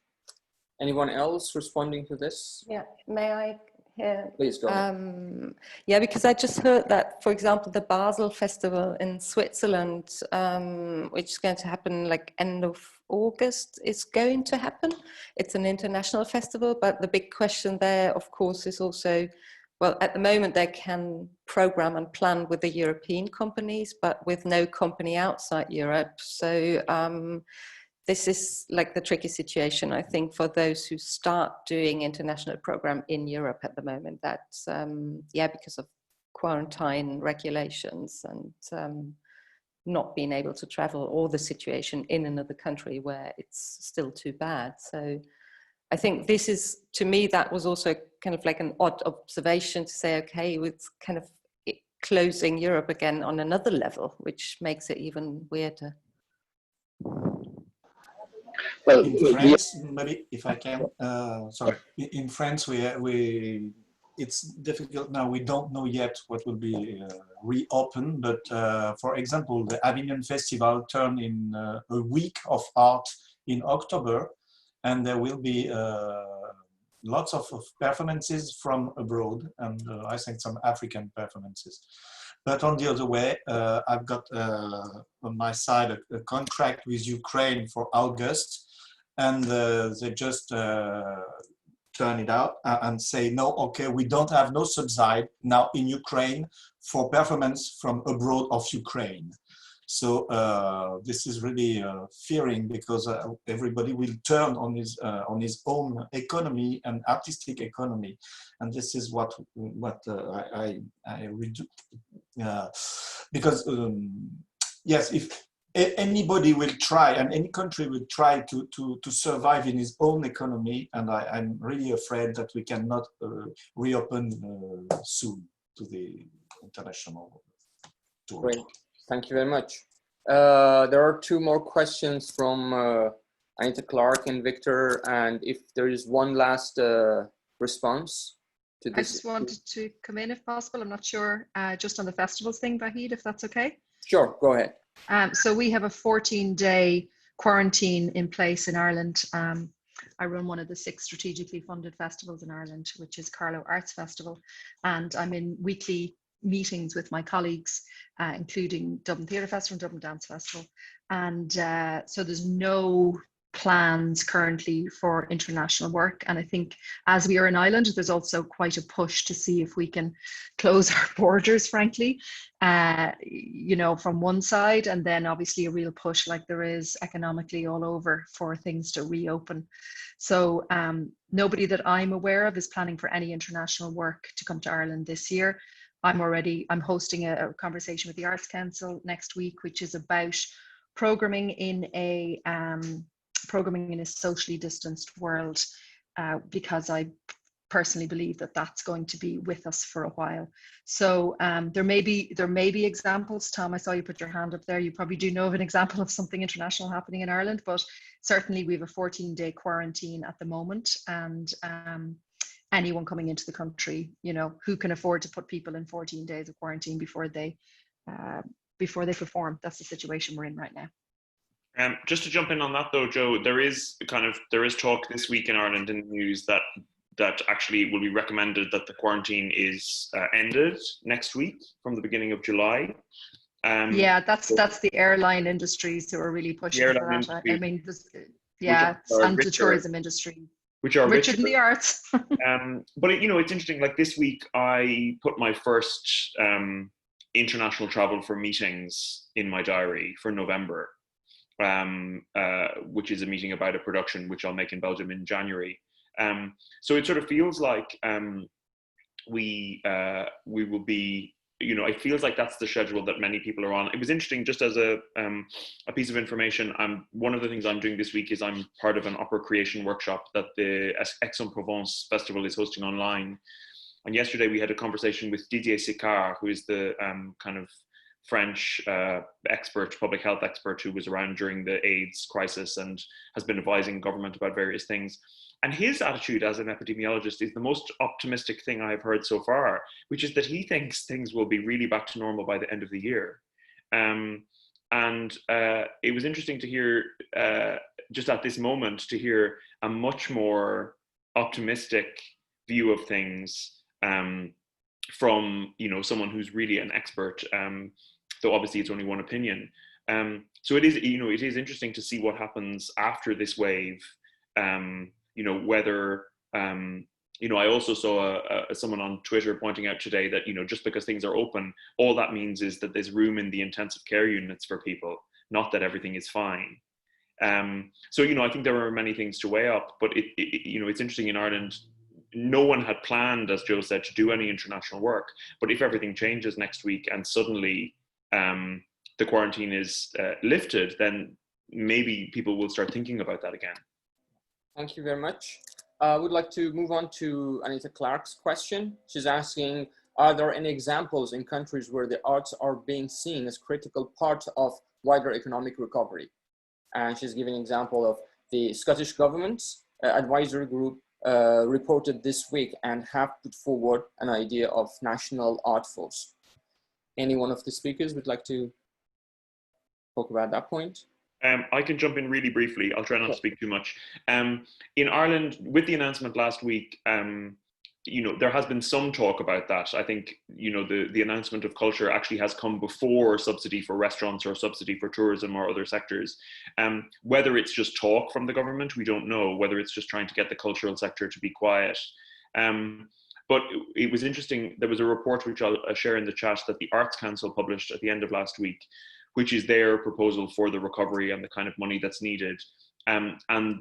Anyone else responding to this? Yeah, may I hear? Please go ahead. Yeah, because I just heard that, for example, the Basel Festival in Switzerland, which is going to happen like end of August, is going to happen. It's an international festival, but the big question there, of course, is also, well, at the moment they can program and plan with the European companies, but with no company outside Europe. So this is like the tricky situation, I think, for those who start doing international program in Europe at the moment. That's, yeah, because of quarantine regulations and not being able to travel, or the situation in another country where it's still too bad. So I think this is, to me, that was also kind of like an odd observation to say, okay, it's kind of closing Europe again on another level, which makes it even weirder. Well, in France, maybe if I can, sorry, in France, it's difficult now. We don't know yet what will be reopened, but for example, the Avignon Festival turned in a week of art in October, and there will be lots of performances from abroad, and I think some African performances. But on the other way, I've got on my side a contract with Ukraine for August, and they just turn it out and say, no, okay, we don't have no subside now in Ukraine for performance from abroad of Ukraine. So this is really fearing, because everybody will turn on his own economy and artistic economy, and this is what I redo, because yes, if anybody will try, and any country will try to survive in his own economy, and I'm really afraid that we cannot reopen soon to the international tour. Great. Thank you very much. There are 2 more questions from Anita Clark and Victor, and if there is one last response to this. I just wanted to come in if possible. I'm not sure, just on the festivals thing, Vahid, if that's okay. Sure, go ahead. So we have a 14-day quarantine in place in Ireland. I run one of the 6 strategically funded festivals in Ireland, which is Carlow Arts Festival, and I'm in weekly meetings with my colleagues, including Dublin Theatre Festival and Dublin Dance Festival, and so there's no plans currently for international work. And I think as we are an island, there's also quite a push to see if we can close our borders, frankly, you know, from one side, and then obviously a real push like there is economically all over for things to reopen. So nobody that I'm aware of is planning for any international work to come to Ireland this year. I'm hosting a conversation with the Arts Council next week, which is about programming in a socially distanced world, because I personally believe that that's going to be with us for a while. So there may be examples. Tom, I saw you put your hand up there. You probably do know of an example of something international happening in Ireland, but certainly we have a 14-day quarantine at the moment, and anyone coming into the country, you know, who can afford to put people in 14 days of quarantine before they perform. That's the situation we're in right now. Just to jump in on that though, Joe, there is talk this week in Ireland in the news that actually it will be recommended that the quarantine is ended next week from the beginning of July. Yeah, that's the airline industries who are really pushing for that. I mean, and the tourism industry, which are richer than the arts. But it's interesting. Like this week, I put my first international travel for meetings in my diary for November, which is a meeting about a production which I'll make in Belgium in January. So it sort of feels like we will be, it feels like that's the schedule that many people are on. It was interesting, just as a piece of information, one of the things I'm doing this week is I'm part of an opera creation workshop that the Aix-en-Provence Festival is hosting online. And yesterday we had a conversation with Didier Sicard, who is the kind of French public health expert who was around during the AIDS crisis and has been advising government about various things. And his attitude as an epidemiologist is the most optimistic thing I've heard so far, which is that he thinks things will be really back to normal by the end of the year. And it was interesting to hear, just at this moment, to hear a much more optimistic view of things from someone who's really an expert, though obviously it's only one opinion. So it is interesting to see what happens after this wave. Whether I also saw someone on Twitter pointing out today that just because things are open, all that means is that there's room in the intensive care units for people, not that everything is fine. So I think there are many things to weigh up, but it's interesting in Ireland. No one had planned, as Joe said, to do any international work. But if everything changes next week and suddenly the quarantine is lifted, then maybe people will start thinking about that again. Thank you very much. I would like to move on to Anita Clark's question. She's asking, are there any examples in countries where the arts are being seen as critical part of wider economic recovery? And she's giving an example of the Scottish government's advisory group reported this week and have put forward an idea of national art force. Any one of the speakers would like to talk about that point? I can jump in really briefly. I'll try not to speak too much. In Ireland, with the announcement last week, there has been some talk about that. I think, the announcement of culture actually has come before subsidy for restaurants or subsidy for tourism or other sectors. Whether it's just talk from the government, we don't know. Whether it's just trying to get the cultural sector to be quiet. But it was interesting. There was a report which I'll share in the chat that the Arts Council published at the end of last week, which is their proposal for the recovery and the kind of money that's needed. And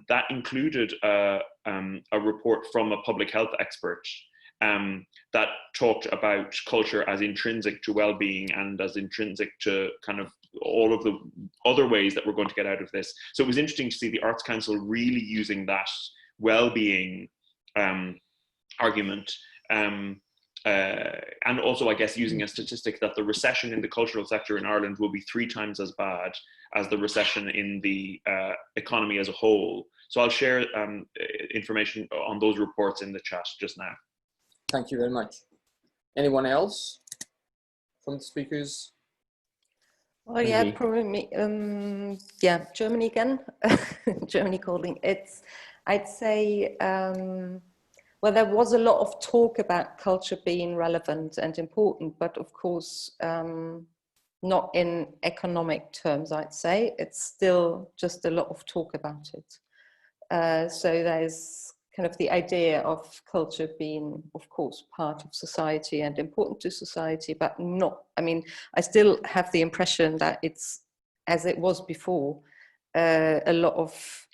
that included a report from a public health expert that talked about culture as intrinsic to well-being and as intrinsic to kind of all of the other ways that we're going to get out of this. So it was interesting to see the Arts Council really using that well-being argument. And also, I guess, using a statistic that the recession in the cultural sector in Ireland will be 3 times as bad as the recession in the economy as a whole. So I'll share information on those reports in the chat just now. Thank you very much. Anyone else from the speakers? Well, yeah, probably me. Yeah, Germany again. Germany calling. I'd say, well, there was a lot of talk about culture being relevant and important, but of course, not in economic terms, I'd say. It's still just a lot of talk about it. So there's kind of the idea of culture being, of course, part of society and important to society, but not, I mean, I still have the impression that it's, as it was before, a lot of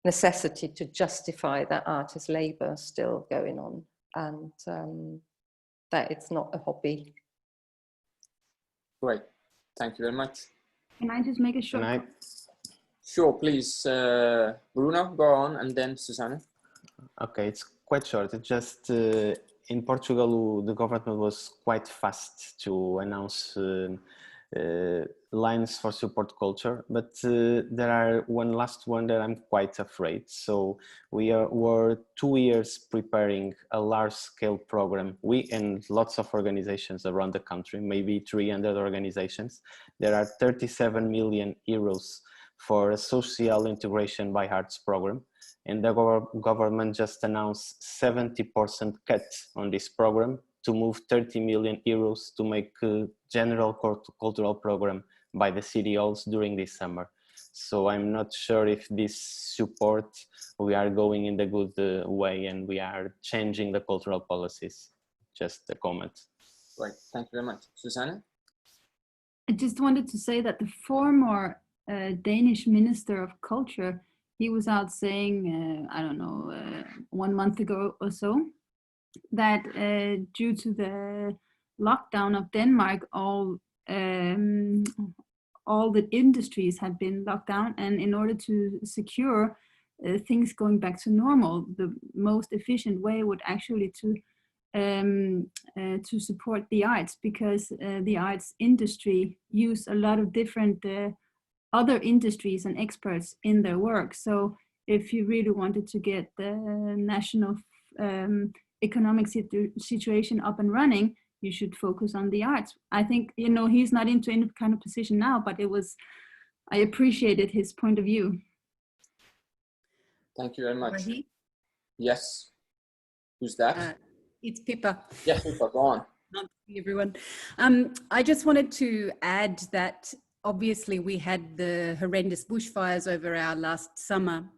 necessity to justify that art as labor still going on, and that it's not a hobby. Great, thank you very much. Can I just make a short? Sure, please, Bruno, go on, and then Susanne. Okay, it's quite short. It's just in Portugal, the government was quite fast to announce lines for support culture, but there are one last one that I'm quite afraid. So were 2 years preparing a large-scale program. We and lots of organizations around the country, maybe 300 organizations. There are 37 million euros for a social integration by arts program, and the government just announced 70% cut on this program to move 30 million euros to make a general cultural program by the city halls during this summer. So I'm not sure if this support, we are going in the good way and we are changing the cultural policies. Just a comment. Right, thank you very much. Susanne? I just wanted to say that the former Danish Minister of Culture, he was out saying, I don't know, 1 month ago or so, that due to the lockdown of Denmark, all the industries had been locked down, and in order to secure things going back to normal, the most efficient way would actually to support the arts, because the arts industry use a lot of different other industries and experts in their work. So if you really wanted to get the national economic situation up and running, you should focus on the arts. I think, you know, he's not into any kind of position now, but I appreciated his point of view. Thank you very much. Vahid? Yes. Who's that? It's Pippa. Yes, Pippa, go on. Everyone. I just wanted to add that obviously we had the horrendous bushfires over our last summer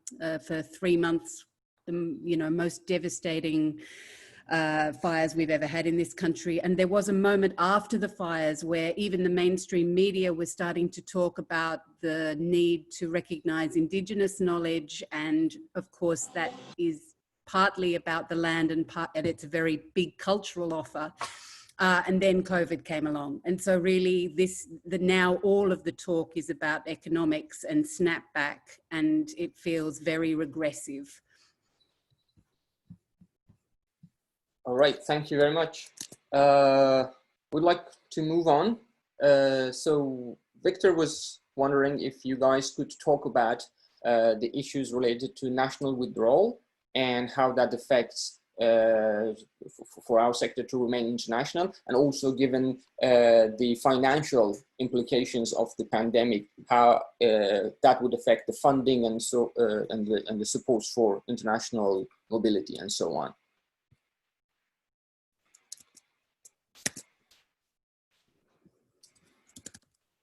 for 3 months, the most devastating fires we've ever had in this country. And there was a moment after the fires where even the mainstream media was starting to talk about the need to recognize Indigenous knowledge. And of course, that is partly about the land and it's a very big cultural offer. And then COVID came along. And so really now all of the talk is about economics and snapback, and it feels very regressive. All right, thank you very much. We'd like to move on. So Victor was wondering if you guys could talk about the issues related to national withdrawal and how that affects for our sector to remain international, and also given the financial implications of the pandemic, how that would affect the funding and so and the supports for international mobility and so on.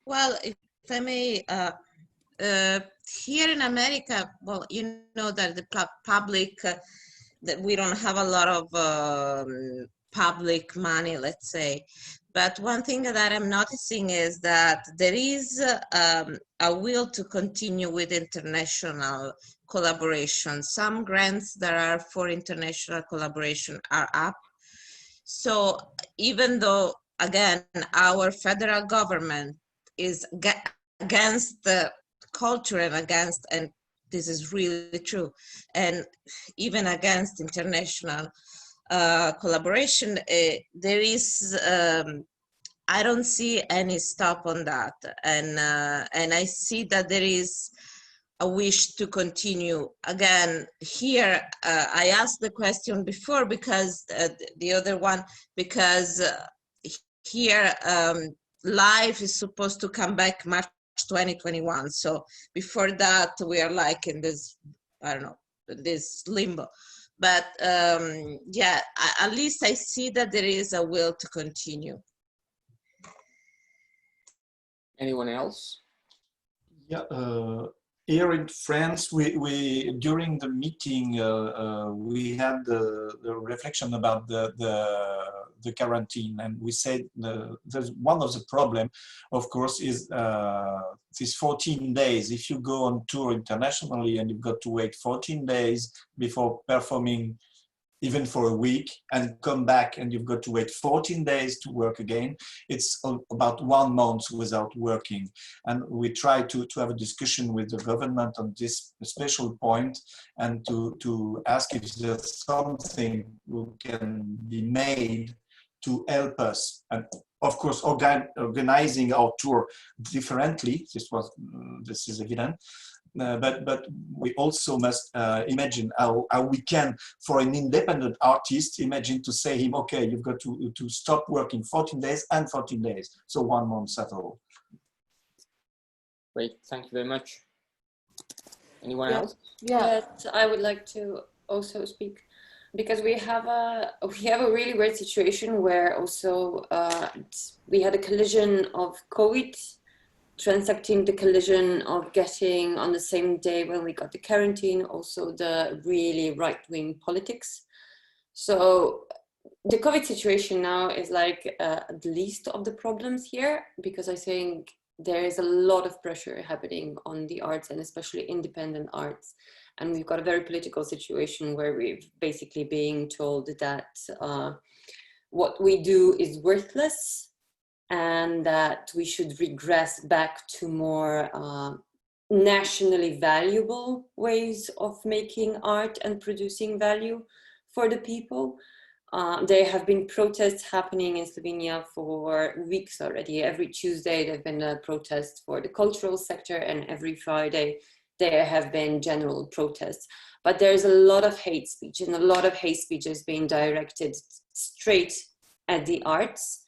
Well, if I may, here in America, well, you know that the public, that we don't have a lot of public money, let's say. But one thing that I'm noticing is that there is a will to continue with international collaboration. Some grants that are for international collaboration are up. So even though, again, our federal government is against the culture and this is really true, and even against international collaboration, there is, I don't see any stop on that. And I see that there is a wish to continue. Again, here, I asked the question before because the other one, because here, life is supposed to come back March 2021. So before that, we are like in this, I don't know, this limbo. But yeah, at least I see that there is a will to continue. Anyone else? Yeah, here in France, we during the meeting we had the reflection about the quarantine, and we said there's one of the problem, of course, is this 14 days. If you go on tour internationally and you've got to wait 14 days before performing even for a week, and come back and you've got to wait 14 days to work again. It's about 1 month without working. And we try to have a discussion with the government on this special point and to ask if there's something that can be made to help us. And of course, organizing our tour differently, this is evident. But we also must imagine how we can, for an independent artist, imagine to say him, okay, you've got to stop working 14 days and 14 days. So 1 month at all. Great, thank you very much. Anyone else? Yeah, I would like to also speak, because we have a really weird situation where also we had a collision of COVID, transacting the collision of getting on the same day when we got the quarantine, also the really right-wing politics. So the COVID situation now is like the least of the problems here, because I think there is a lot of pressure happening on the arts, and especially independent arts. And we've got a very political situation where we're basically being told that what we do is worthless, and that we should regress back to more nationally valuable ways of making art and producing value for the people. There have been protests happening in Slovenia for weeks already. Every Tuesday there have been a protest for the cultural sector, and every Friday there have been general protests. But there's a lot of hate speech, and a lot of hate speech is being directed straight at the arts.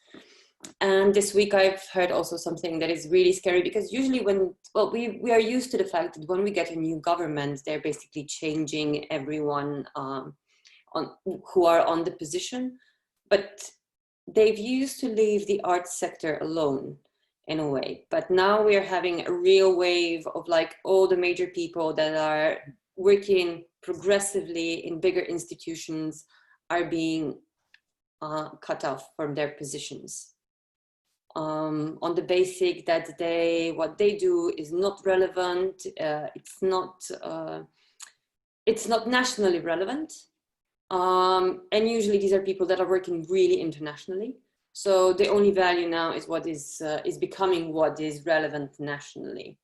And this week I've heard also something that is really scary, because usually we are used to the fact that when we get a new government, they're basically changing everyone who are on the position, but they've used to leave the arts sector alone in a way. But now we're having a real wave of like all the major people that are working progressively in bigger institutions are being cut off from their positions. On the basic that what they do is not relevant. It's not nationally relevant. And usually these are people that are working really internationally. So the only value now is what is becoming what is relevant nationally.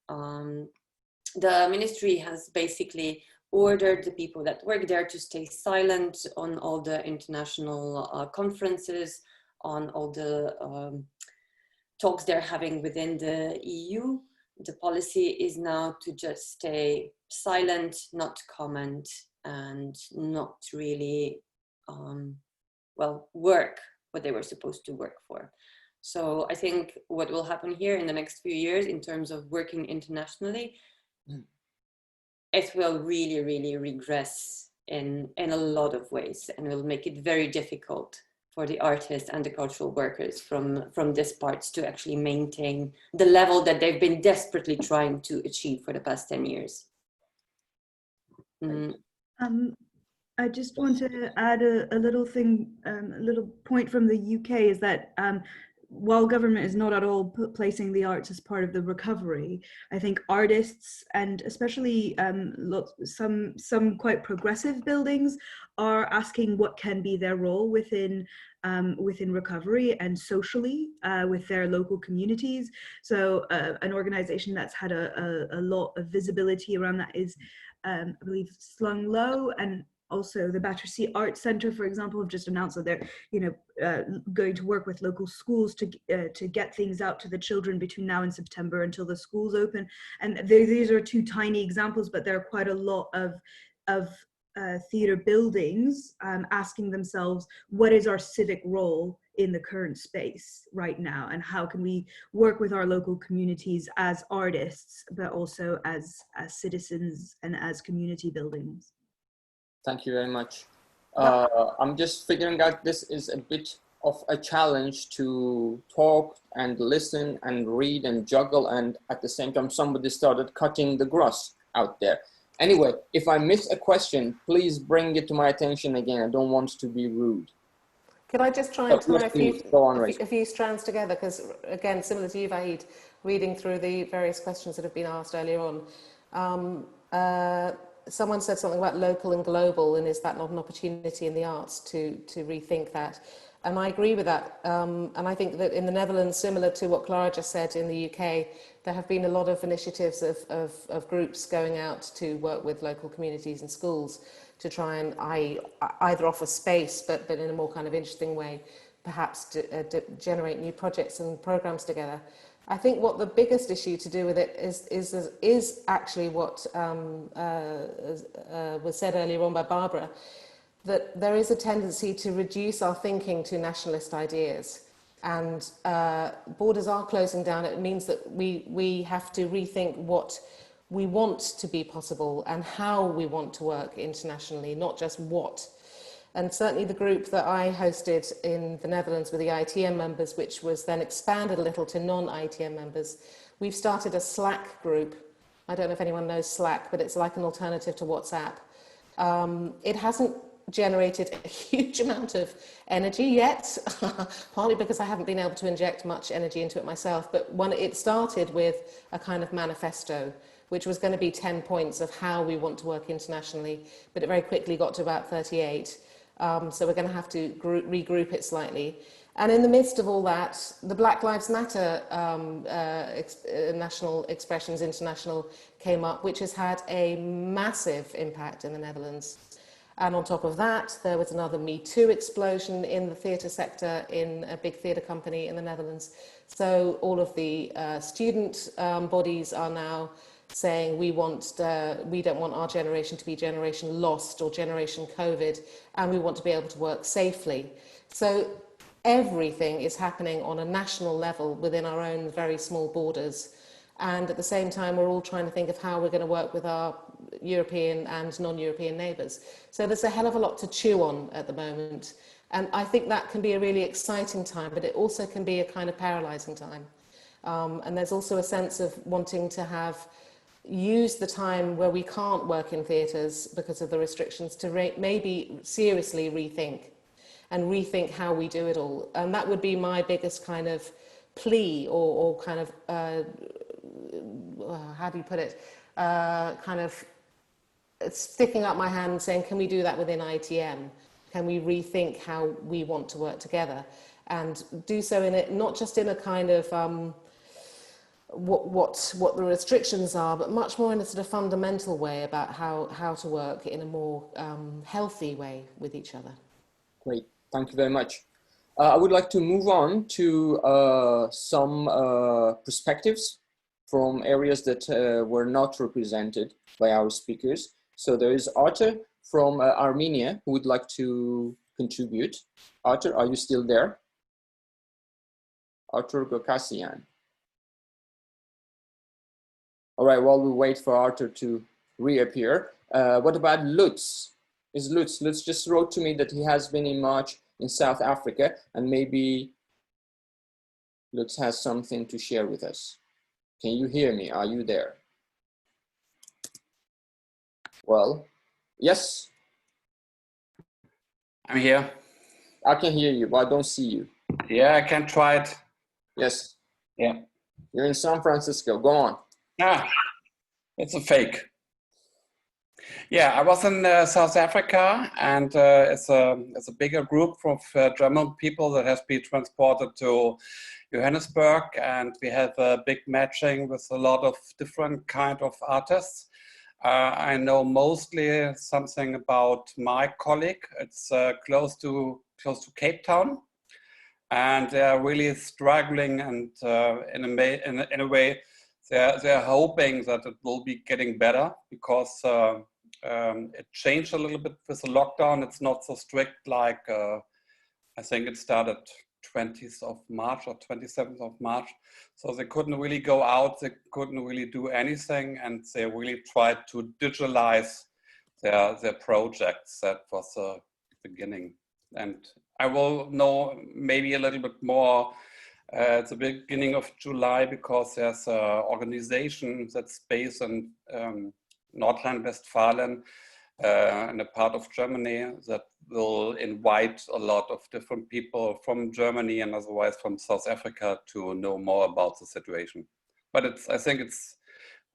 The ministry has basically ordered the people that work there to stay silent on all the international conferences, on all the talks they're having within the EU. The policy is now to just stay silent, not comment, and not really, work what they were supposed to work for. So I think what will happen here in the next few years in terms of working internationally, it will really, really regress in a lot of ways, and will make it very difficult for the artists and the cultural workers from these parts to actually maintain the level that they've been desperately trying to achieve for the past 10 years. I just want to add a little thing, a little point from the UK is that while government is not at all placing the arts as part of the recovery, I think artists, and especially some quite progressive buildings, are asking what can be their role within recovery and socially with their local communities. So an organization that's had a lot of visibility around that is, I believe, Slung Low, and also the Battersea Arts Centre, for example, have just announced that they're, going to work with local schools to get things out to the children between now and September until the schools open. And these are two tiny examples, but there are quite a lot of theatre buildings asking themselves, what is our civic role in the current space right now, and how can we work with our local communities as artists, but also as citizens and as community buildings. Thank you very much. I'm just figuring out this is a bit of a challenge to talk and listen and read and juggle, and at the same time somebody started cutting the grass out there. Anyway, if I miss a question, please bring it to my attention again. I don't want to be rude. Could I just try and tie a few strands together? Because again, similar to you, Vahid, reading through the various questions that have been asked earlier on, someone said something about local and global, and is that not an opportunity in the arts to rethink that? And I agree with that. And I think that in the Netherlands, similar to what Clara just said in the UK, there have been a lot of initiatives of groups going out to work with local communities and schools to try and either offer space, but in a more kind of interesting way, perhaps to generate new projects and programs together. I think what the biggest issue to do with it is actually what was said earlier on by Barbara, that there is a tendency to reduce our thinking to nationalist ideas, and borders are closing down. It means that we have to rethink what we want to be possible and how we want to work internationally, not just what. And certainly the group that I hosted in the Netherlands with the IETM members, which was then expanded a little to non-IETM members, we've started a Slack group. I don't know if anyone knows Slack, but it's like an alternative to WhatsApp. It hasn't generated a huge amount of energy yet, partly because I haven't been able to inject much energy into it myself, but when it started with a kind of manifesto, which was going to be 10 points of how we want to work internationally, but it very quickly got to about 38. So we're going to have to regroup it slightly. And in the midst of all that, the Black Lives Matter National Expressions International came up, which has had a massive impact in the Netherlands. And on top of that, there was another Me Too explosion in the theatre sector in a big theatre company in the Netherlands. So all of the student bodies are now saying we don't want our generation to be generation lost or generation COVID, and we want to be able to work safely. So everything is happening on a national level within our own very small borders. And at the same time, we're all trying to think of how we're going to work with our European and non-European neighbours. So there's a hell of a lot to chew on at the moment. And I think that can be a really exciting time, but it also can be a kind of paralysing time. And there's also a sense of wanting to use the time where we can't work in theatres because of the restrictions to maybe seriously rethink how we do it all. And that would be my biggest kind of plea or kind of, how do you put it, kind of sticking up my hand and saying, can we do that within IETM? Can we rethink how we want to work together? And do so in it, not just in a kind of what the restrictions are, but much more in a sort of fundamental way about how to work in a more healthy way with each other. Great, thank you very much. I would like to move on to some perspectives from areas that were not represented by our speakers. So there is Artur from Armenia who would like to contribute. Artur, are you still there? Artur Gokasian. All right, while we wait for Artur to reappear, what about Lutz? Lutz just wrote to me that he has been in March in South Africa, and maybe Lutz has something to share with us. Can you hear me? Are you there? Well, yes. I'm here. I can hear you, but I don't see you. Yeah, I can try it. Yes. Yeah. You're in San Francisco. Go on. Ah, it's a fake. Yeah, I was in South Africa, and it's a bigger group of German people that has been transported to Johannesburg, and we have a big matching with a lot of different kind of artists. I know mostly something about my colleague. It's close to Cape Town, and they are really struggling, and in a way they're hoping that it will be getting better, because it changed a little bit with the lockdown. It's not so strict like I think it started 20th of March or 27th of March. So they couldn't really go out, they couldn't really do anything, and they really tried to digitalize their projects. That was the beginning. And I will know maybe a little bit more at the beginning of July, because there's an organization that's based in Nordrhein-Westfalen, in a part of Germany, that will invite a lot of different people from Germany and otherwise from South Africa to know more about the situation. But I think it's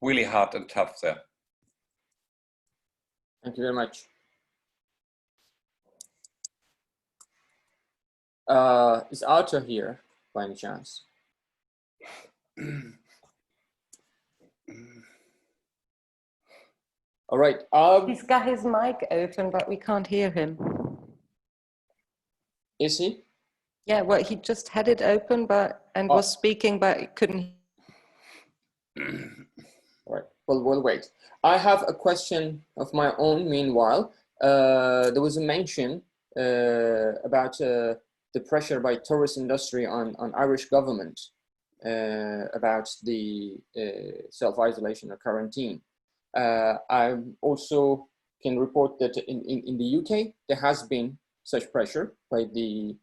really hard and tough there. Thank you very much. Is Arthur here by any chance? All right. He's got his mic open, but we can't hear him. Is he? Yeah, well, he just had it open, and was speaking, but couldn't. All right. Well, we'll wait. I have a question of my own. Meanwhile, there was a mention about the pressure by tourist industry on Irish government about the self-isolation or quarantine. I also can report that in the UK, there has been such pressure by the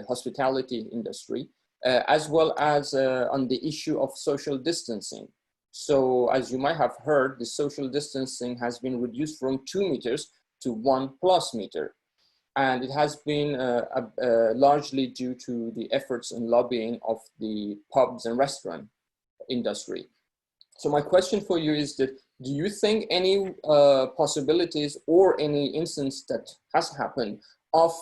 hospitality industry, as well as on the issue of social distancing. So as you might have heard, the social distancing has been reduced from 2 meters to 1+ meter. And it has been largely due to the efforts and lobbying of the pubs and restaurant industry. So my question for you is that, do you think any possibilities or any instance that has happened of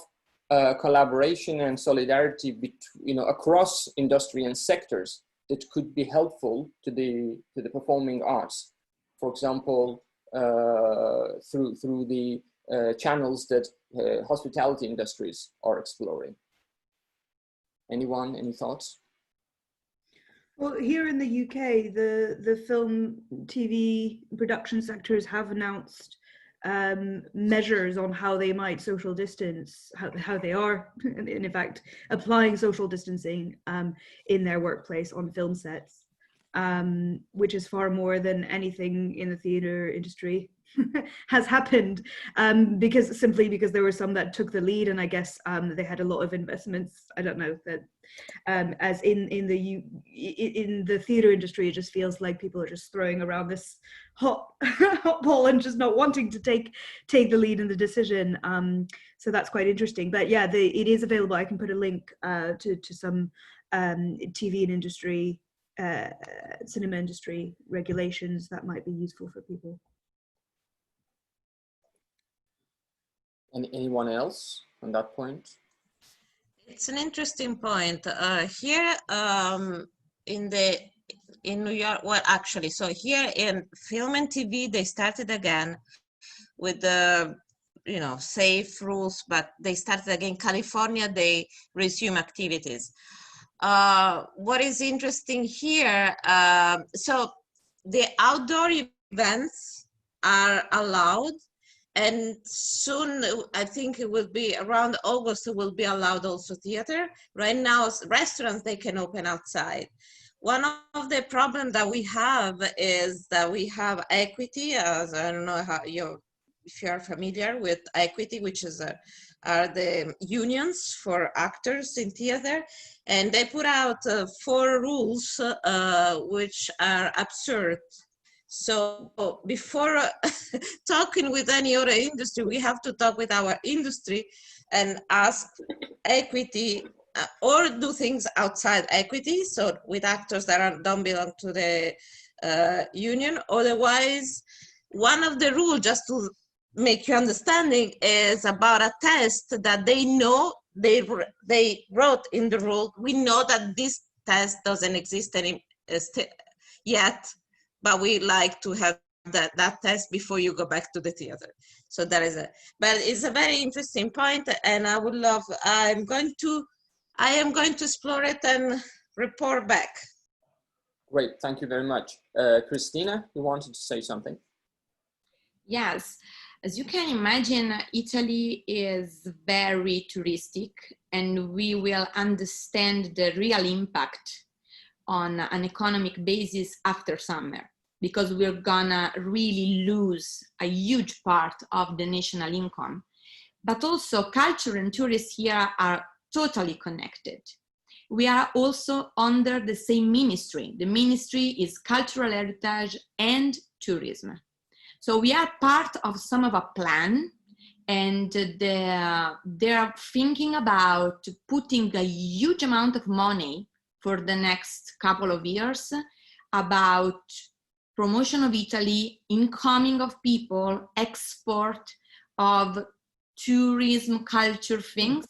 collaboration and solidarity between, across industry and sectors that could be helpful to the performing arts? For example, through the channels that hospitality industries are exploring. Anyone, any thoughts? Well, here in the UK, the film, TV production sectors have announced measures on how they might social distance, how they are, in fact, applying social distancing in their workplace on film sets, which is far more than anything in the theatre industry has happened, simply because there were some that took the lead, and I guess they had a lot of investments. I don't know that as in the theatre industry, it just feels like people are just throwing around this hot ball and just not wanting to take the lead in the decision. So that's quite interesting. But yeah, it is available. I can put a link to some TV and industry, cinema industry regulations that might be useful for people. Anyone else on that point? It's an interesting point. Here in New York, well, actually, so here in film and TV, they started again with the, safe rules, but they started again. California, they resume activities. What is interesting here, so the outdoor events are allowed, and soon, I think it will be around August, it will be allowed also theater. Right now, restaurants, they can open outside. One of the problems that we have is that we have equity, as I don't know if you are familiar with equity, which is are the unions for actors in theater, and they put out 4 rules which are absurd. So before talking with any other industry, we have to talk with our industry and ask equity or do things outside equity. So with actors that don't belong to the union. Otherwise, one of the rules, just to make you understanding, is about a test that they know they wrote in the rule. We know that this test doesn't exist yet, but we like to have that test before you go back to the theater. So that is but it's a very interesting point, and I would love, I am going to explore it and report back. Great, thank you very much. Christina, you wanted to say something? Yes, as you can imagine, Italy is very touristic, and we will understand the real impact on an economic basis after summer, because we're gonna really lose a huge part of the national income. But also culture and tourism here are totally connected. We are also under the same ministry. The ministry is cultural heritage and tourism. So we are part of some of a plan, and they are thinking about putting a huge amount of money for the next couple of years about promotion of Italy, incoming of people, export of tourism, culture things.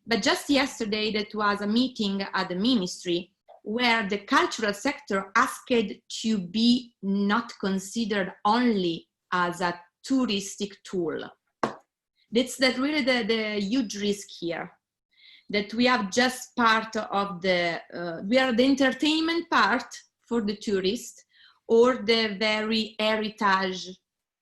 But just yesterday, that was a meeting at the ministry where the cultural sector asked to be not considered only as a touristic tool. That's really the huge risk here, that we have just part of the, we are the entertainment part for the tourist or the very heritage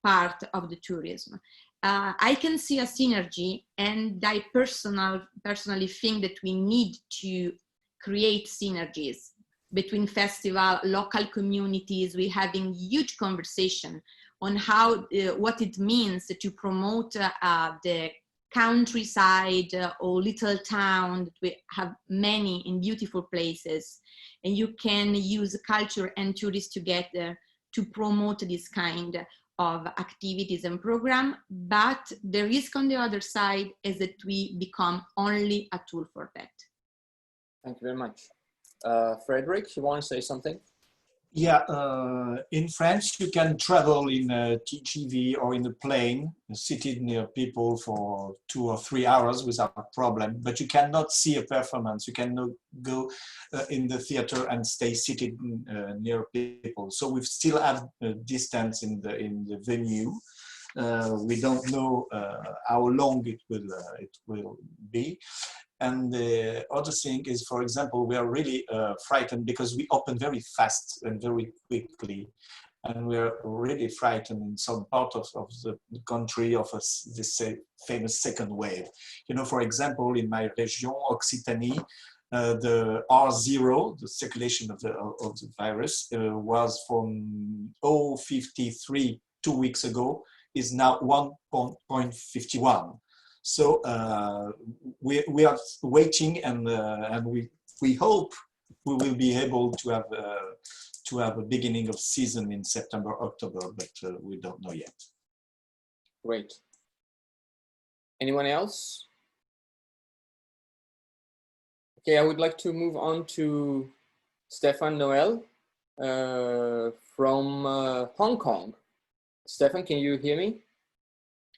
part of the tourism. I can see a synergy, and I personally think that we need to create synergies between festival, local communities. We're having huge conversation on how, what it means to promote the countryside or little town. We have many in beautiful places, and you can use culture and tourists together to promote this kind of activities and program. But the risk on the other side is that we become only a tool for that. Thank you very much. Frederick, you want to say something? Yeah, in France, you can travel in a TGV or in a plane, seated near people for 2 or 3 hours without problem, but you cannot see a performance. You cannot go in the theater and stay seated near people. So we still have a distance in the venue. We don't know how long it will be. And the other thing is, for example, we are really frightened because we open very fast and very quickly. And we are really frightened in some part of the country of this famous second wave. You know, for example, in my region, Occitanie, the R0, the circulation of the virus, was from 0.53 2 weeks ago, is now 1.51. So we are waiting, and we hope we will be able to have a beginning of season in September, October, but we don't know yet. Great. Anyone else? Okay, I would like to move on to Stefan Noel from Hong Kong. Stefan, can you hear me?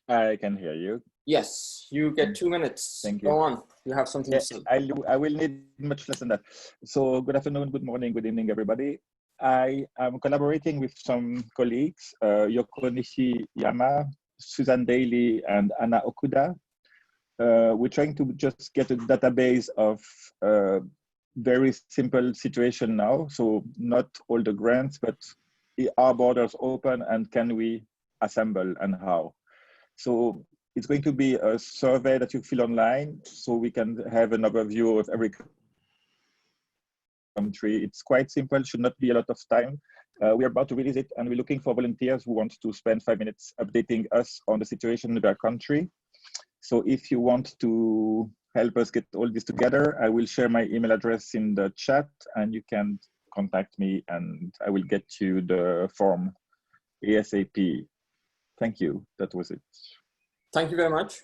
I can hear you. Yes, you get 2 minutes. Thank you. Go on. You have something to say. I will need much less than that. So good afternoon, good morning, good evening, everybody. I am collaborating with some colleagues, Yoko Nishiyama, Susanne Daly, and Anna Okuda. We're trying to just get a database of very simple situation now. So not all the grants, but are borders open, and can we assemble, and how? So it's going to be a survey that you fill online, so we can have an overview of every country. It's quite simple, should not be a lot of time. We're about to release it, and we're looking for volunteers who want to spend 5 minutes updating us on the situation in their country. So if you want to help us get all this together, I will share my email address in the chat, and you can contact me, and I will get you the form ASAP. Thank you. That was it. Thank you very much.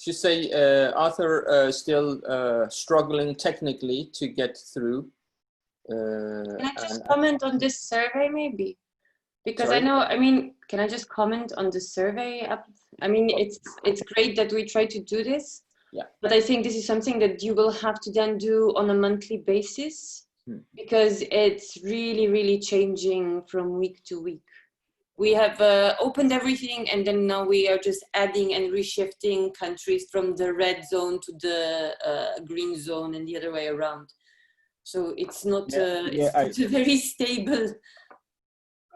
Should say Arthur still struggling technically to get through. Can I just comment on this survey maybe? Because Sorry? I know, I mean, can I just comment on the survey? I mean, it's great that we try to do this. Yeah. But I think this is something that you will have to then do on a monthly basis, because it's really, really changing from week to week. We have opened everything, and then now we are just adding and reshifting countries from the red zone to the green zone and the other way around. So it's not, it's not very stable.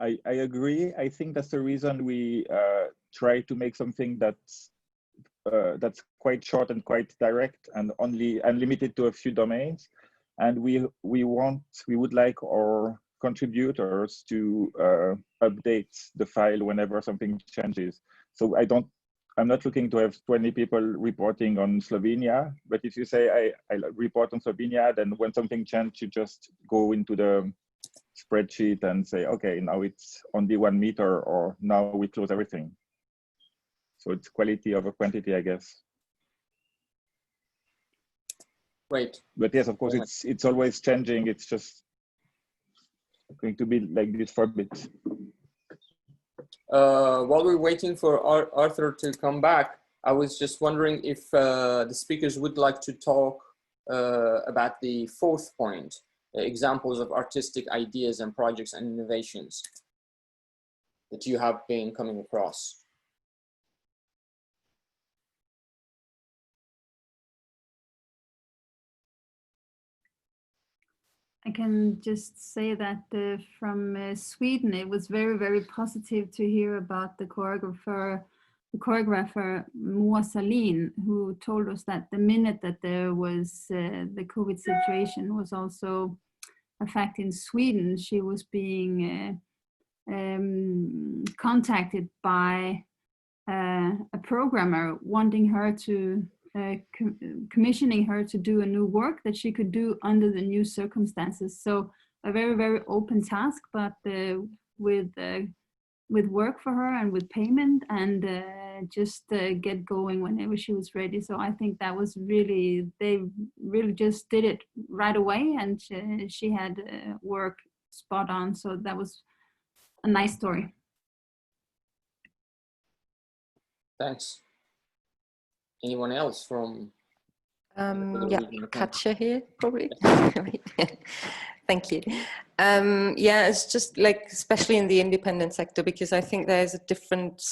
I agree. I think that's the reason we try to make something that's quite short and quite direct, and limited to a few domains. And we would like our contributors to update the file whenever something changes. So I'm not looking to have 20 people reporting on Slovenia, but if you say I report on Slovenia, then when something changes, you just go into the spreadsheet and say, okay, now it's only 1 meter, or now we close everything. So it's quality over quantity, I guess. Right. But yes, of course, it's always changing. It's just going to be like this for a bit. While we're waiting for Arthur to come back, I was just wondering if the speakers would like to talk about the fourth point, examples of artistic ideas and projects and innovations that you have been coming across. I can just say that from Sweden, it was very, very positive to hear about the choreographer Moa Salin, who told us that the minute that there was the COVID situation was also affecting Sweden, she was being contacted by a programmer wanting her to commissioning her to do a new work that she could do under the new circumstances. So a very, very open task, but with work for her and with payment, and just get going whenever she was ready. So I think that was really, they really just did it right away, and she had work spot on. So that was a nice story. Thanks. Anyone else from? Yeah, Katja here, probably. Thank you. Yeah, it's just like, especially in the independent sector, because I think there's a different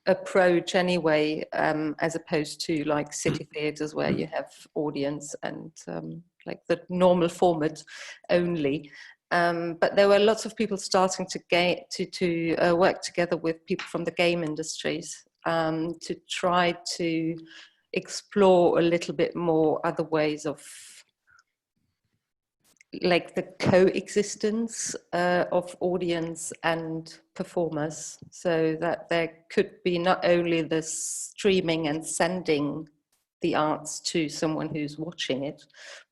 approach anyway, as opposed to like city theatres where you have audience and like the normal format only. But there were lots of people starting to work together with people from the game industries to try to explore a little bit more other ways of like the coexistence of audience and performers, so that there could be not only the streaming and sending the arts to someone who's watching it,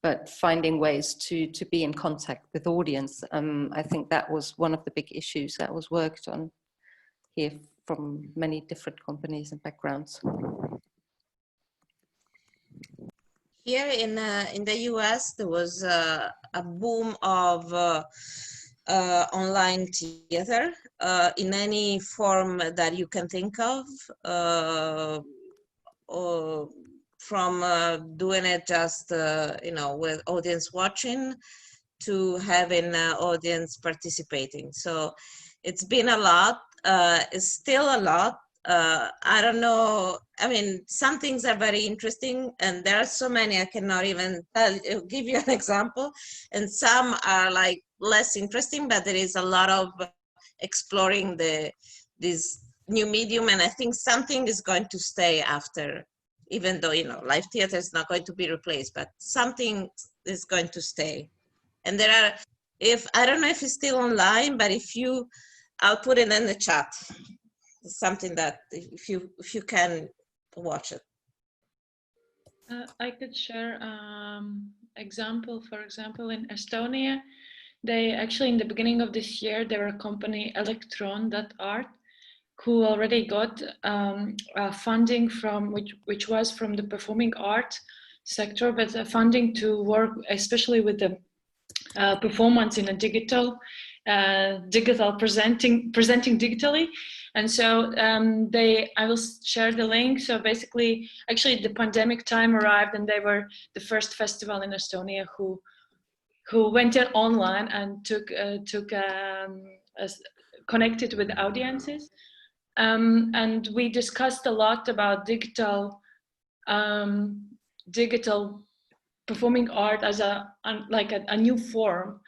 but finding ways to be in contact with audience. I think that was one of the big issues that was worked on here from many different companies and backgrounds. Here in the US, there was a boom of online theater in any form that you can think of, or from doing it just you know, with audience watching to having audience participating. So it's been a lot. It's still a lot. I don't know. I mean, some things are very interesting, and there are so many I cannot even give you an example. And some are like less interesting, but there is a lot of exploring this new medium. And I think something is going to stay after, even though, you know, live theater is not going to be replaced, but something is going to stay. And there are, I don't know if it's still online, but I'll put it in the chat. Something that if you can watch it. I could share example. For example, in Estonia, they actually in the beginning of this year, there were a company Electron.art who already got funding from which was from the performing art sector, but funding to work especially with the performance in a digital presenting digitally. And so I will share the link. So basically, actually the pandemic time arrived, and they were the first festival in Estonia who went online and connected with audiences. And we discussed a lot about digital performing art as a new form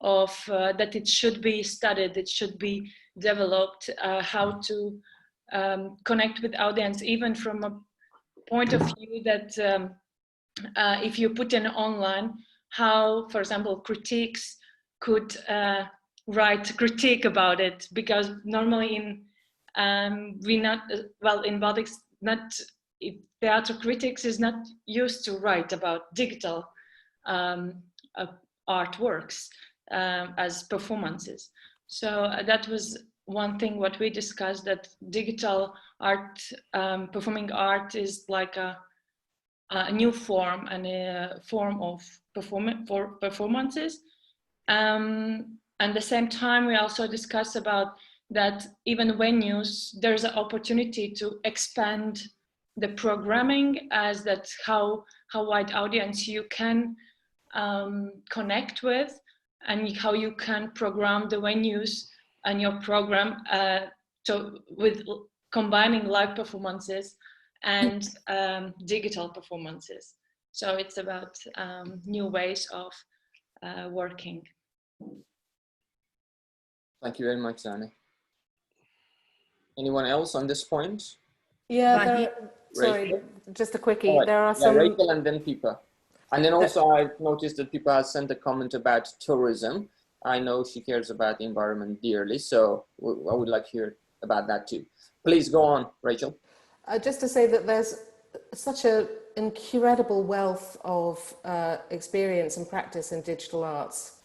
of that it should be studied, it should be developed, how to connect with audience, even from a point of view that if you put in online, how, for example, critiques could write critique about it, because normally in Baltics, theater critics is not used to write about digital artworks as performances. So that was one thing what we discussed, that digital art, performing art is like a new form and a form of performances, At the same time, we also discussed about that even venues, there's an opportunity to expand the programming, as that's how wide audience you can connect with, and how you can program the venues and your program with combining live performances and digital performances. So it's about new ways of working. Thank you very much, Zane. Anyone else on this point? Yeah, sorry, just a quickie. Right. There are some. Rachel and then Pippa. And then also I've noticed that Pippa has sent a comment about tourism. I know she cares about the environment dearly, so I would like to hear about that too. Please go on, Rachel. Just to say that there's such an incredible wealth of experience and practice in digital arts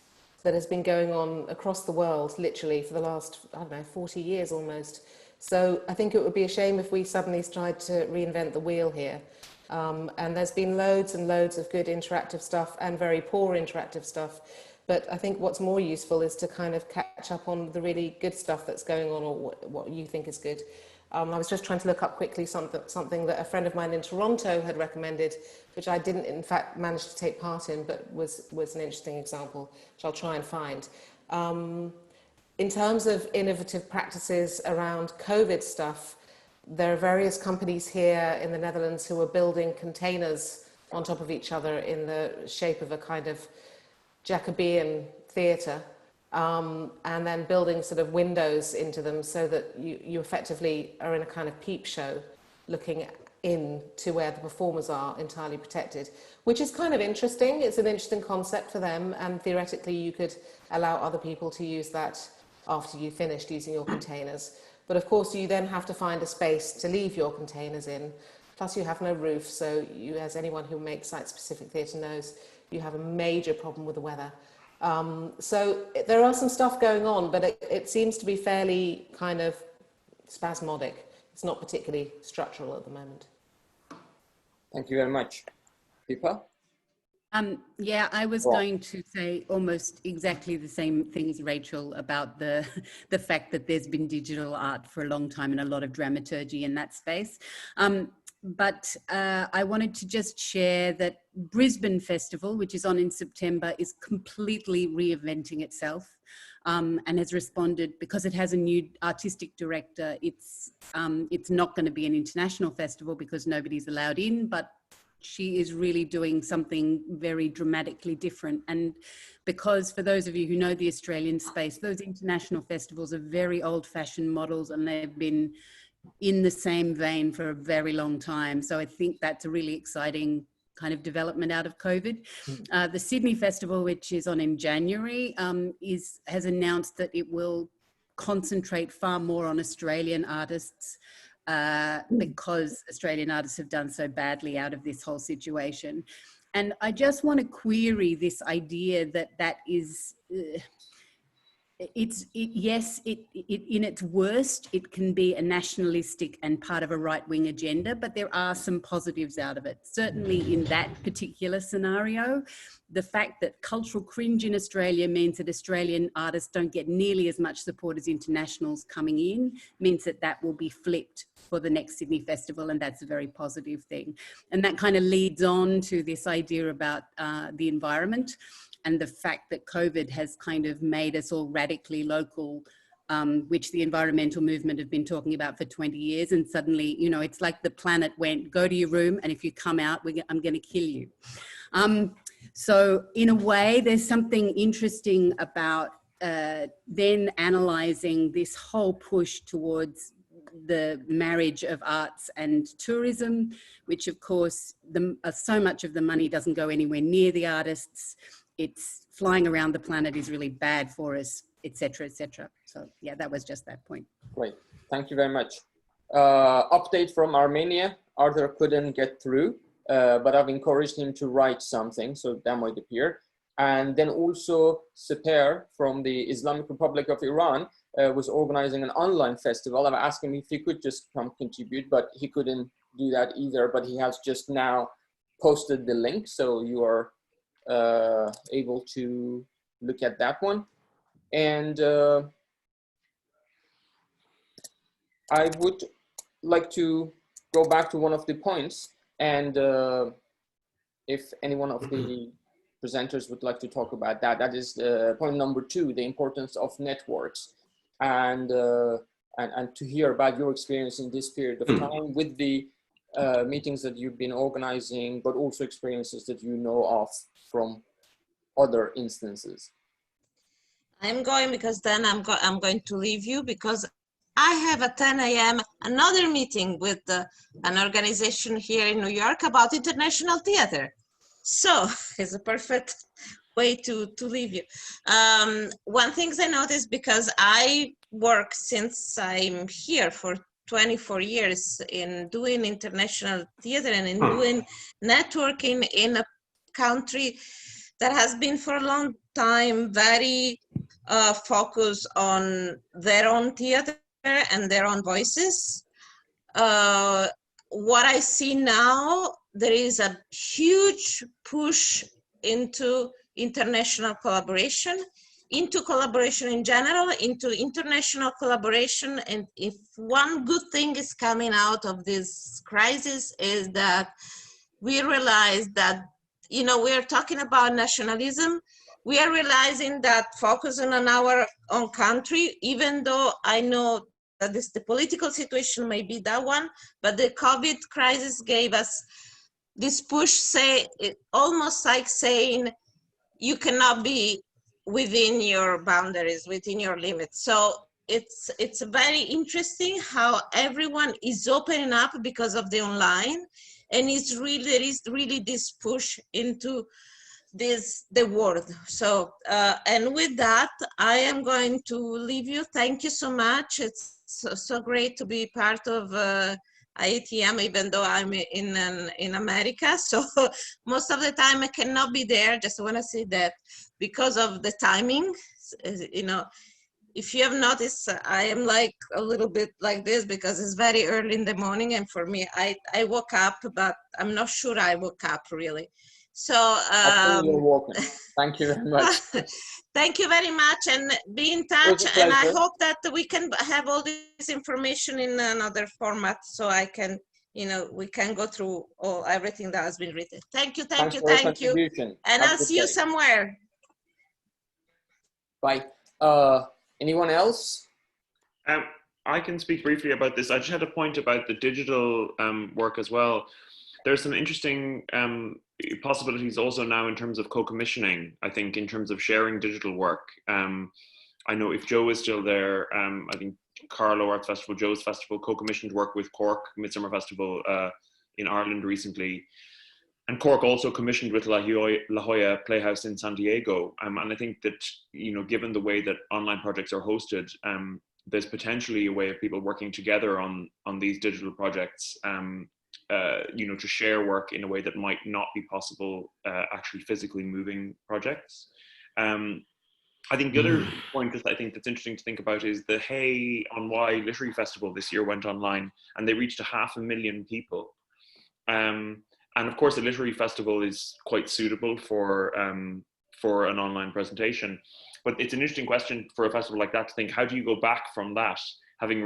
that has been going on across the world, literally for the last, I don't know, 40 years almost. So I think it would be a shame if we suddenly tried to reinvent the wheel here. And there's been loads and loads of good interactive stuff and very poor interactive stuff. But I think what's more useful is to kind of catch up on the really good stuff that's going on, or what you think is good. I was just trying to look up quickly something that a friend of mine in Toronto had recommended, which I didn't in fact manage to take part in, but was an interesting example, which I'll try and find. In terms of innovative practices around COVID stuff, there are various companies here in the Netherlands who are building containers on top of each other in the shape of a kind of Jacobean theatre, and then building sort of windows into them so that you effectively are in a kind of peep show looking in to where the performers are, entirely protected, which is kind of interesting. It's an interesting concept for them, and theoretically you could allow other people to use that after you finished using your containers. But of course you then have to find a space to leave your containers in, plus you have no roof, so you, as anyone who makes site-specific theatre knows, you have a major problem with the weather. So there are some stuff going on, but it seems to be fairly kind of spasmodic. It's not particularly structural at the moment. Thank you very much. Pippa? Yeah, I was going to say almost exactly the same thing as Rachel about the fact that there's been digital art for a long time and a lot of dramaturgy in that space. But I wanted to just share that Brisbane Festival, which is on in September, is completely reinventing itself and has responded, because it has a new artistic director. It's not going to be an international festival because nobody's allowed in, but she is really doing something very dramatically different. And because for those of you who know the Australian space, those international festivals are very old-fashioned models and they've been in the same vein for a very long time. So I think that's a really exciting kind of development out of COVID. The Sydney Festival, which is on in January, has announced that it will concentrate far more on Australian artists because Australian artists have done so badly out of this whole situation. And I just want to query this idea that is... yes, in its worst, it can be a nationalistic and part of a right-wing agenda, but there are some positives out of it. Certainly in that particular scenario, the fact that cultural cringe in Australia means that Australian artists don't get nearly as much support as internationals coming in, means that that will be flipped for the next Sydney Festival, and that's a very positive thing. And that kind of leads on to this idea about the environment, and the fact that COVID has kind of made us all radically local, which the environmental movement have been talking about for 20 years. And suddenly, you know, it's like the planet went, go to your room, and if you come out, I'm going to kill you. So in a way, there's something interesting about then analysing this whole push towards the marriage of arts and tourism, which of course, so much of the money doesn't go anywhere near the artists. It's flying around the planet is really bad for us, etc., etc. So yeah, that was just that point. Great, thank you very much. Update from Armenia. Arthur couldn't get through, but I've encouraged him to write something, so that might appear. And then also Seper from the Islamic Republic of Iran was organizing an online festival. I've asked him if he could just come contribute, but he couldn't do that either, but he has just now posted the link, so you are able to look at that one. And I would like to go back to one of the points, and if any one of the presenters would like to talk about that, that is point number 2, the importance of networks, and to hear about your experience in this period of time with the meetings that you've been organizing, but also experiences that you know of from other instances. I'm going because then I'm going to leave you because I have at 10 a.m. another meeting with an organization here in New York about international theater. So it's a perfect way to leave you. One thing I noticed, because I work since I'm here for 24 years in doing international theater and in doing networking in a country that has been for a long time very focused on their own theater and their own voices. What I see now, there is a huge push into international collaboration, into collaboration in general, into international collaboration. And if one good thing is coming out of this crisis is that we realize that, you know, we're talking about nationalism. We are realizing that focusing on our own country, even though I know that the political situation may be that one, but the COVID crisis gave us this push, almost like saying you cannot be within your boundaries, within your limits. So it's very interesting how everyone is opening up because of the online, and there is really this push into the world. So and with that, I am going to leave you. Thank you so much. It's so great to be part of IETM, even though I'm in America. So most of the time I cannot be there. Just want to say that because of the timing, you know, if you have noticed, I am like a little bit like this because it's very early in the morning. And for me, I woke up, but I'm not sure I woke up really. So you're welcome. Thank you very much. Thank you very much, and be in touch. And I hope that we can have all this information in another format, so I can, you know, we can go through everything that has been written. Thank you, thank you, thank you. And I'll see you somewhere. Bye. Anyone else? I can speak briefly about this. I just had a point about the digital work as well. There's some interesting possibilities also now in terms of co-commissioning, I think, in terms of sharing digital work. I know if Joe is still there, I think Carlo Arts Festival, Joe's Festival, co-commissioned work with Cork Midsummer Festival in Ireland recently. And Cork also commissioned with La Jolla Playhouse in San Diego. And I think that, you know, given the way that online projects are hosted, there's potentially a way of people working together on these digital projects, you know, to share work in a way that might not be possible actually physically moving projects. I think the other point that I think that's interesting to think about is the Hey on Why Literary Festival this year went online, and they reached 500,000 people. And of course, a literary festival is quite suitable for an online presentation. But it's an interesting question for a festival like that to think, how do you go back from that, having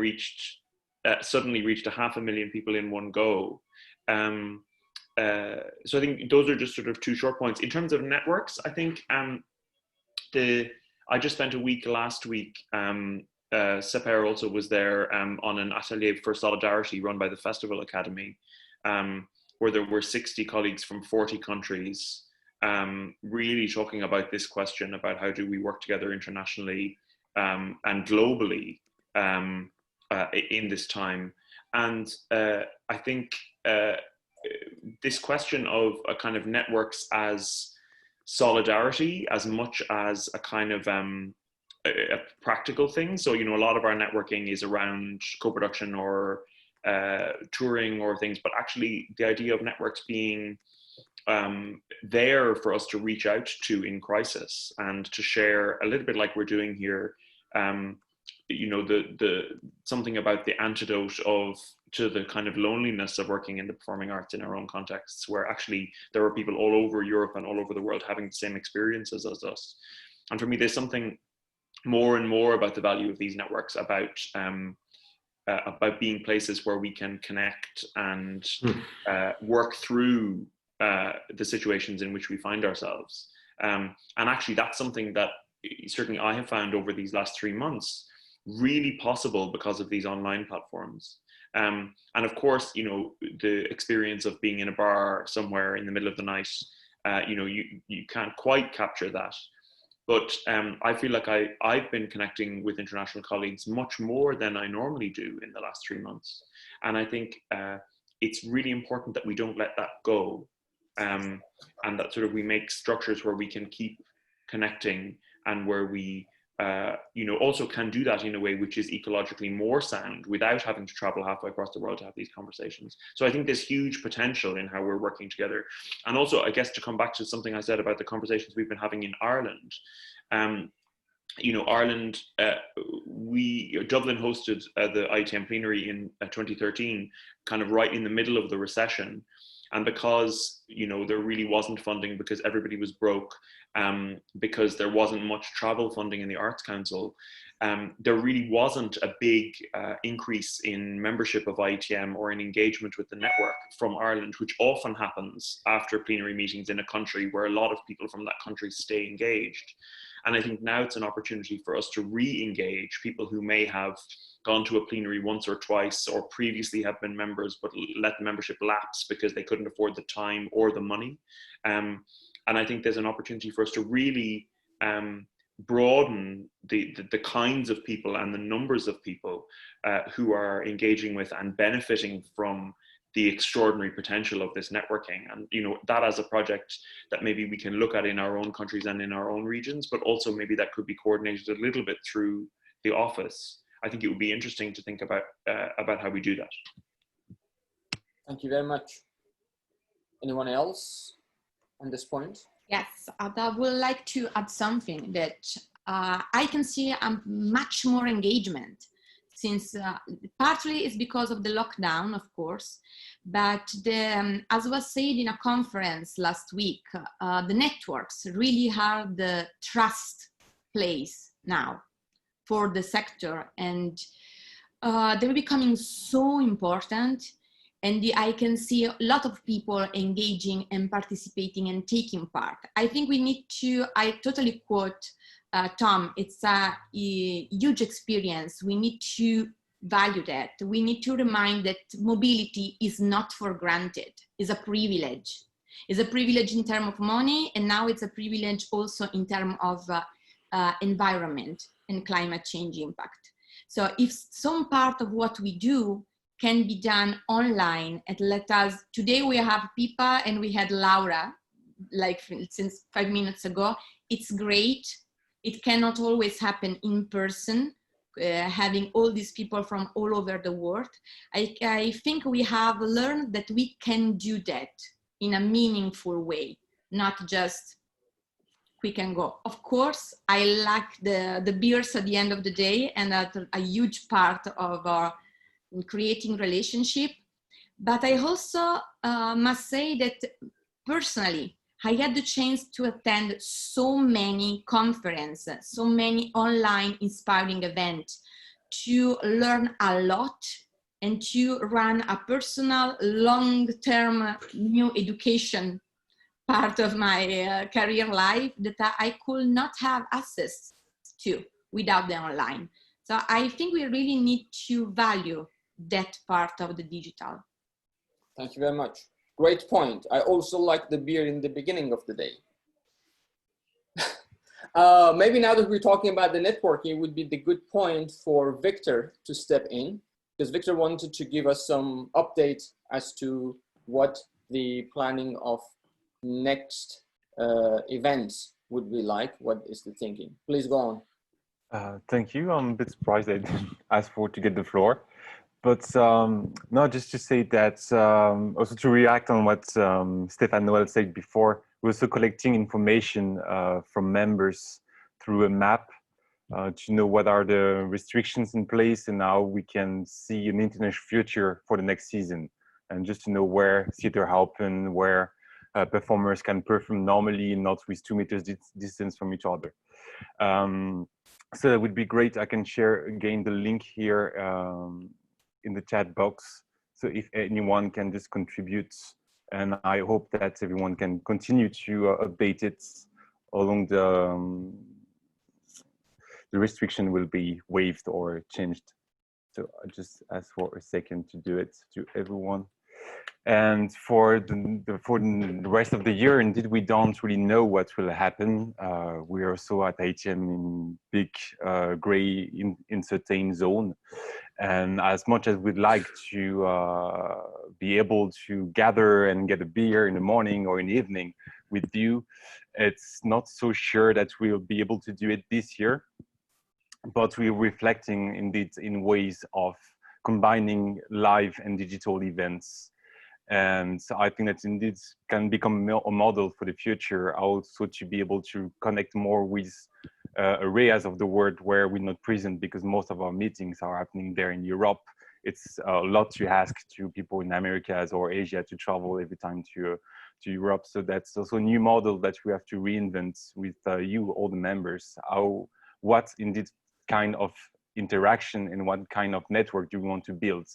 suddenly reached 500,000 people in one go? So I think those are just sort of two short points. In terms of networks, I think I just spent a week last week. Seper also was there on an atelier for solidarity run by the Festival Academy, where there were 60 colleagues from 40 countries really talking about this question about how do we work together internationally and globally in this time. And I think this question of a kind of networks as solidarity as much as a kind of a practical thing. So, you know, a lot of our networking is around co-production or touring or things, but actually the idea of networks being there for us to reach out to in crisis and to share a little bit like we're doing here, you know, something about the antidote to the kind of loneliness of working in the performing arts in our own contexts, where actually there are people all over Europe and all over the world having the same experiences as us. And for me, there's something more and more about the value of these networks, about being places where we can connect and work through the situations in which we find ourselves. And actually, that's something that certainly I have found over these last 3 months really possible because of these online platforms. And of course, you know, the experience of being in a bar somewhere in the middle of the night, you know, you can't quite capture that. But I feel like I've been connecting with international colleagues much more than I normally do in the last 3 months. And I think it's really important that we don't let that go. And that sort of we make structures where we can keep connecting, and where we you know, also can do that in a way which is ecologically more sound without having to travel halfway across the world to have these conversations. So I think there's huge potential in how we're working together. And also, I guess, to come back to something I said about the conversations we've been having in Ireland, you know, Ireland, Dublin hosted the IETM plenary in 2013, kind of right in the middle of the recession. And because, you know, there really wasn't funding, because everybody was broke, because there wasn't much travel funding in the Arts Council, there really wasn't a big increase in membership of IETM or in engagement with the network from Ireland, which often happens after plenary meetings in a country where a lot of people from that country stay engaged. And I think now it's an opportunity for us to re-engage people who may have gone to a plenary once or twice, or previously have been members but let the membership lapse because they couldn't afford the time or the money. And I think there's an opportunity for us to really broaden the kinds of people and the numbers of people who are engaging with and benefiting from the extraordinary potential of this networking. And, you know, that as a project that maybe we can look at in our own countries and in our own regions, but also maybe that could be coordinated a little bit through the office. I think it would be interesting to think about how we do that. Thank you very much. Anyone else on this point? Yes, I would like to add something that I can see much more engagement, since partly it's because of the lockdown, of course, but as was said in a conference last week, the networks really are the trust place now for the sector, and they're becoming so important. And I can see a lot of people engaging and participating and taking part. I think we need to, I totally quote Tom, it's a huge experience. We need to value that. We need to remind that mobility is not for granted, it's a privilege. It's a privilege in terms of money, and now it's a privilege also in terms of environment and climate change impact. So if some part of what we do can be done online, and let us, today we have Pippa and we had Laura, like since 5 minutes ago, it's great. It cannot always happen in person, having all these people from all over the world. I think we have learned that we can do that in a meaningful way, not just quick and go. Of course, I like the beers at the end of the day, and that's a huge part of our creating relationship. But I also must say that personally, I had the chance to attend so many conferences, so many online inspiring events, to learn a lot and to run a personal long-term new education part of my career life that I could not have access to without the online. So I think we really need to value that part of the digital. Thank you very much. Great point. I also like the beer in the beginning of the day. Maybe now that we're talking about the networking, it would be the good point for Victor to step in, because Victor wanted to give us some update as to what the planning of next events would be like. What is the thinking? Please go on. Thank you. I'm a bit surprised I didn't ask for to get the floor. But no, just to say that, also to react on what Stéphane Noël said before, we're also collecting information from members through a map to know what are the restrictions in place and how we can see an international future for the next season. And just to know where theater happen, where performers can perform normally, not with 2 meters distance from each other. So it would be great. I can share again the link here in the chat box. So if anyone can just contribute, and I hope that everyone can continue to update it along the restriction will be waived or changed. So I just ask for a second to do it to everyone. And for the rest of the year, indeed, we don't really know what will happen. We are also at IETM in big gray uncertain zone. And as much as we'd like to be able to gather and get a beer in the morning or in the evening with you, it's not so sure that we'll be able to do it this year. But we're reflecting indeed in ways of combining live and digital events. And so I think that indeed can become a model for the future, also to be able to connect more with areas of the world where we're not present, because most of our meetings are happening there in Europe. It's a lot to ask to people in Americas or Asia to travel every time to Europe. So that's also a new model that we have to reinvent with you, all the members. What indeed kind of interaction and what kind of network do we want to build?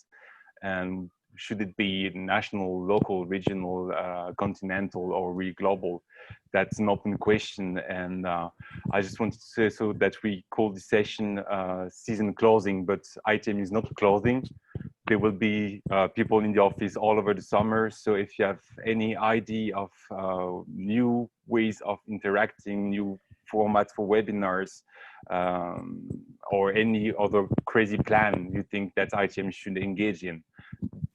And should it be national, local, regional, continental, or really global? That's an open question. And I just wanted to say so that we call this session season closing, but IETM is not closing. There will be people in the office all over the summer. So if you have any idea of new ways of interacting, new formats for webinars, or any other crazy plan you think that IETM should engage in,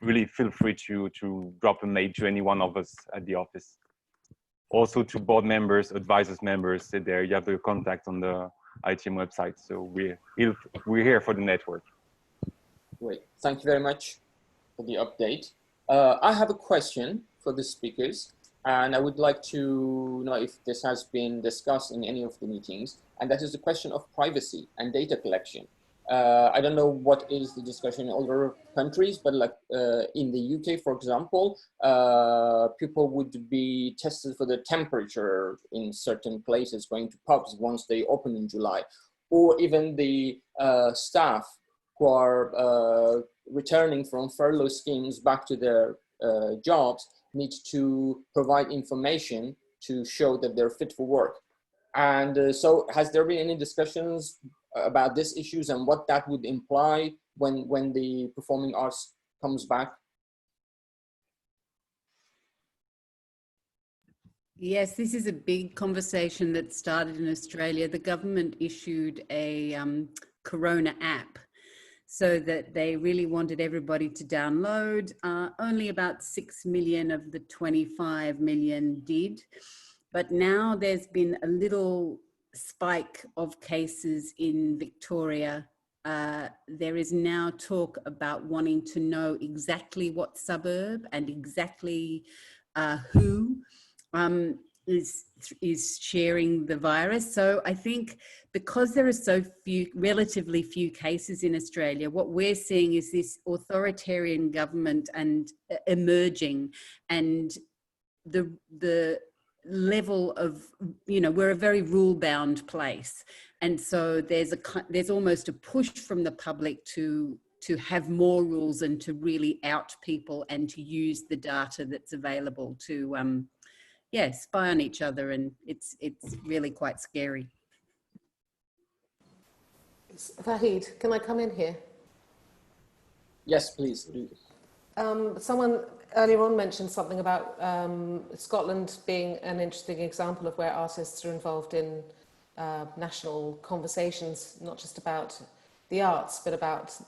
really feel free to drop a mail to any one of us at the office. Also to board members, advisors members, there you have the contact on the IETM website. So we're here for the network. Great, thank you very much for the update. I have a question for the speakers, and I would like to know if this has been discussed in any of the meetings, and that is the question of privacy and data collection. I don't know what is the discussion in other countries, but like in the UK, for example, people would be tested for the temperature in certain places, going to pubs once they open in July, or even the staff who are returning from furlough schemes back to their jobs need to provide information to show that they're fit for work. And so has there been any discussions about these issues and what that would imply when the performing arts comes back? Yes, this is a big conversation that started in Australia. The government issued a Corona app so that they really wanted everybody to download. Only about 6 million of the 25 million did. But now there's been a little spike of cases in Victoria. There is now talk about wanting to know exactly what suburb and exactly who is sharing the virus. So I think because there are so few, relatively few cases in Australia, what we're seeing is this authoritarian government and emerging, and the level of, you know, we're a very rule-bound place, and so there's almost a push from the public to have more rules and to really out people and to use the data that's available to spy on each other, and it's really quite scary. Vahid, can I come in here? Yes, please. Someone earlier on mentioned something about Scotland being an interesting example of where artists are involved in national conversations, not just about the arts, but about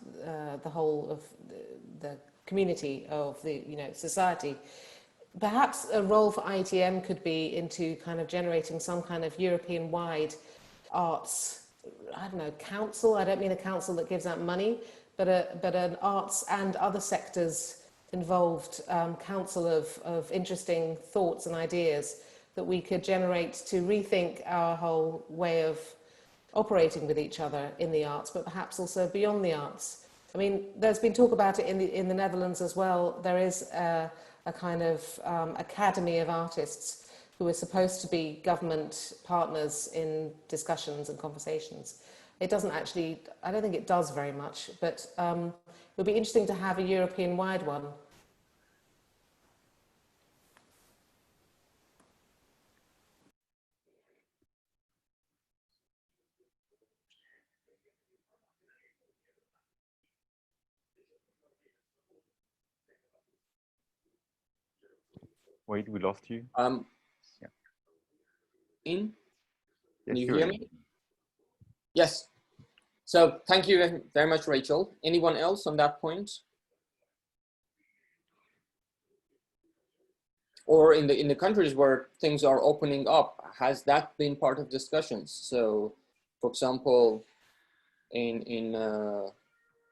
the whole of the community of the society. Perhaps a role for IETM could be into kind of generating some kind of European-wide arts, I don't know, council. I don't mean a council that gives out money, but an arts and other sectors involved council of interesting thoughts and ideas that we could generate to rethink our whole way of operating with each other in the arts, but perhaps also beyond the arts. I mean, there's been talk about it in the Netherlands as well. There is a kind of academy of artists who are supposed to be government partners in discussions and conversations. It doesn't actually, I don't think it does very much, but it would be interesting to have a European-wide one. Wait, we lost you. Yeah. Can you Yes, hear me? Yes. So thank you very much, Rachel. Anyone else on that point? Or in the countries where things are opening up, has that been part of discussions? So, for example, in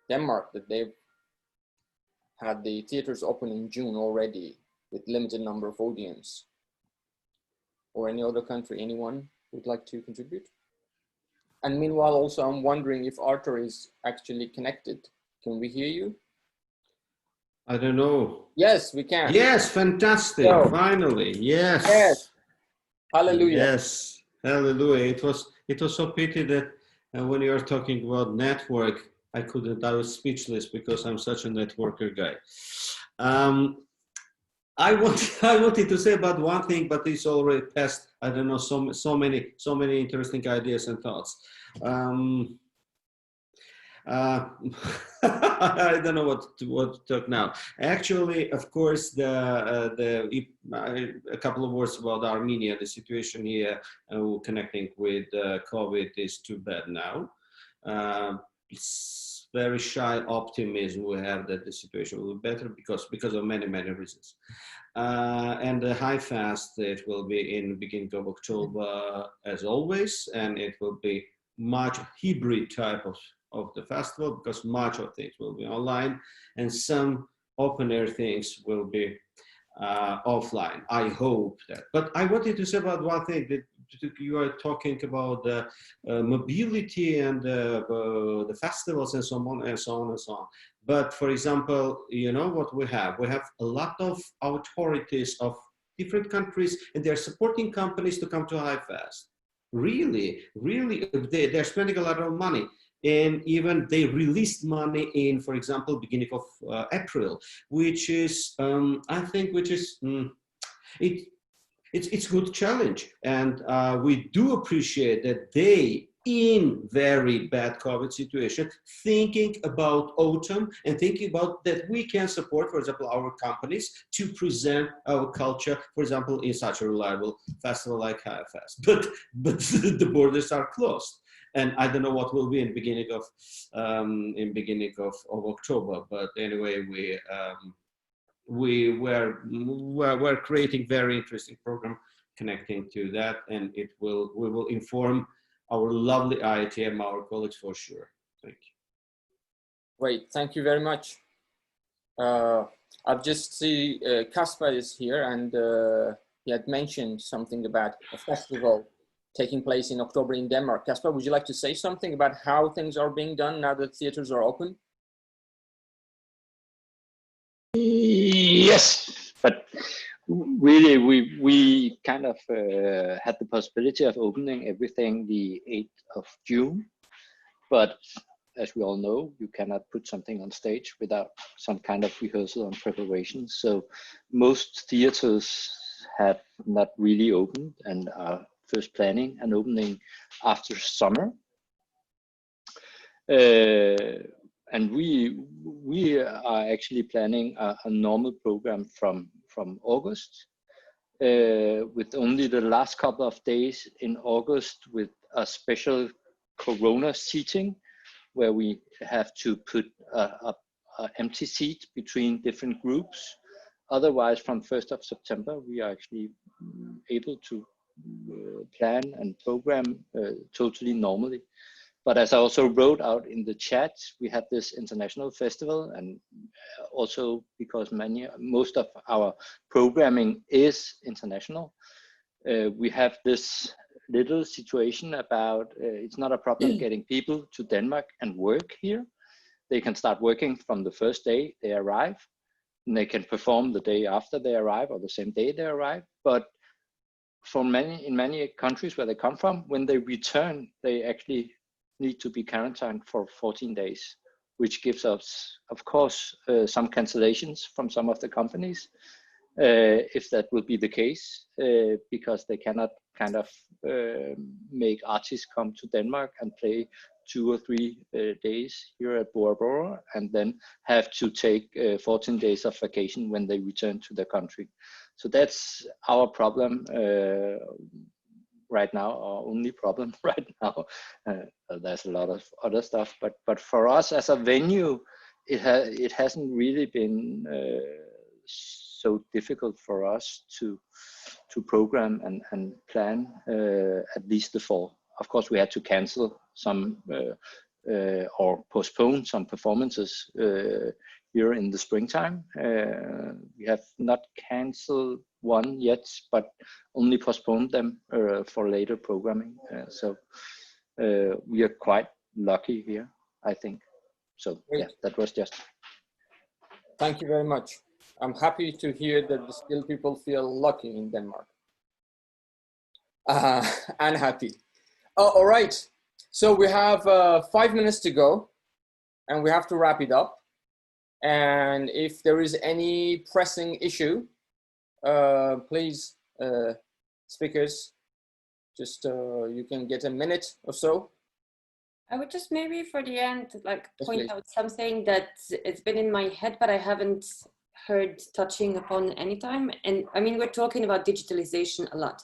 Denmark, that they've had the theaters open in June already with limited number of audience. Or any other country, anyone would like to contribute? And meanwhile, also, I'm wondering if Arthur is actually connected. Can we hear you? I don't know. Yes, we can. Yes, fantastic. So, Finally. Yes. Yes. Hallelujah. Yes. Hallelujah. It was so pity that when you are talking about network, I was speechless because I'm such a networker guy. I wanted to say about one thing, but it's already past. I don't know, so many interesting ideas and thoughts. I don't know what to talk now. Actually, of course, a couple of words about Armenia. The situation here connecting with COVID is too bad now. It's very shy optimism we have that the situation will be better because of many reasons. And the high fast, it will be in the beginning of October as always, and it will be much hybrid type of the festival because much of things will be online and some open air things will be offline. I hope that. But I wanted to say about one thing that you are talking about the mobility and the festivals and so on and so on and so on. But for example, you know what we have? We have a lot of authorities of different countries and they're supporting companies to come to High Fest. Really, they're spending a lot of money. And even they released money in, for example, beginning of April, which is, I think, it's good challenge. And we do appreciate that they, in very bad COVID situation, thinking about autumn and thinking about that we can support, for example, our companies to present our culture, for example, in such a reliable festival like High Fest. But the borders are closed. And I don't know what will be in beginning of October. But anyway, we're creating very interesting program connecting to that, and we will inform our lovely IETM, our colleagues for sure. Thank you. Great, thank you very much. I've just see Caspar is here, and he had mentioned something about a festival taking place in October in Denmark. Caspar, would you like to say something about how things are being done now that theaters are open? Yes, but really we kind of had the possibility of opening everything the 8th of June, but as we all know, you cannot put something on stage without some kind of rehearsal and preparation. So most theaters have not really opened and are first planning an opening after summer. And we are actually planning a normal program from August, with only the last couple of days in August with a special Corona seating, where we have to put a empty seat between different groups. Otherwise, from 1st of September, we are actually able to plan and program totally normally. But as I also wrote out in the chat, we have this international festival, and also because most of our programming is international, we have this little situation about it's not a problem getting people to Denmark and work here. They can start working from the first day they arrive. they can perform the day after they arrive or the same day they arrive. But in many countries where they come from, when they return, they actually need to be quarantined for 14 days, which gives us, of course, some cancellations from some of the companies, if that will be the case, because they cannot kind of make artists come to Denmark and play 2 or 3 days here at Bora Bora and then have to take 14 days of vacation when they return to their country. So that's our problem right now, our only problem right now. There's a lot of other stuff, but for us as a venue, it hasn't really been so difficult for us to program and plan at least the fall. Of course, we had to cancel some or postpone some performances here in the springtime. We have not canceled one yet, but only postponed them for later programming. So we are quite lucky here, I think. So yeah, that was just. Thank you very much. I'm happy to hear that the still people feel lucky in Denmark. And happy. Oh, all right. So we have 5 minutes to go and we have to wrap it up. And if there is any pressing issue, please, speakers, just you can get a minute or so. I would just maybe for the end, like point Yes, out something that it's been in my head, but I haven't heard touching upon any time. And I mean, we're talking about digitalization a lot,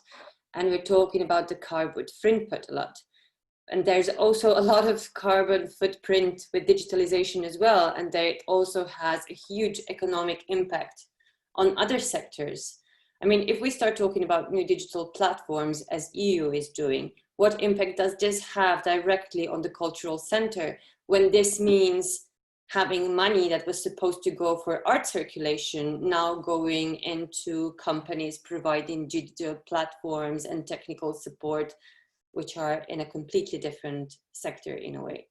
and we're talking about the carbon footprint a lot. And there's also a lot of carbon footprint with digitalization as well. And that also has a huge economic impact on other sectors. I mean, if we start talking about new digital platforms as EU is doing, what impact does this have directly on the cultural center when this means having money that was supposed to go for art circulation now going into companies providing digital platforms and technical support, which are in a completely different sector in a way.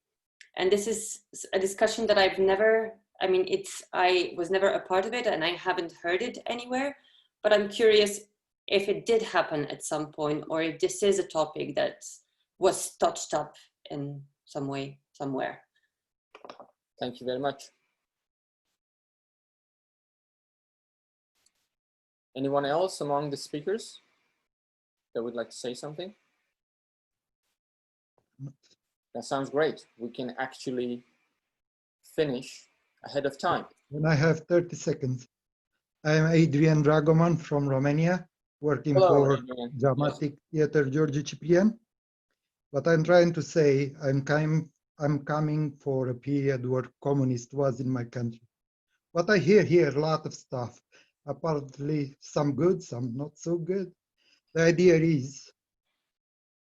And this is a discussion that I've never, I mean, I was never a part of it and I haven't heard it anywhere, but I'm curious if it did happen at some point or if this is a topic that was touched up in some way, somewhere. Thank you very much. Anyone else among the speakers that would like to say something? That sounds great. We can actually finish ahead of time. And I have 30 seconds. I'm Adrian Dragoman from Romania, working Hello, for Adrian. Dramatic Theatre George Ciprian. What I'm trying to say, I'm coming for a period where communist was in my country. What I hear here, a lot of stuff, apparently some good, some not so good. The idea is,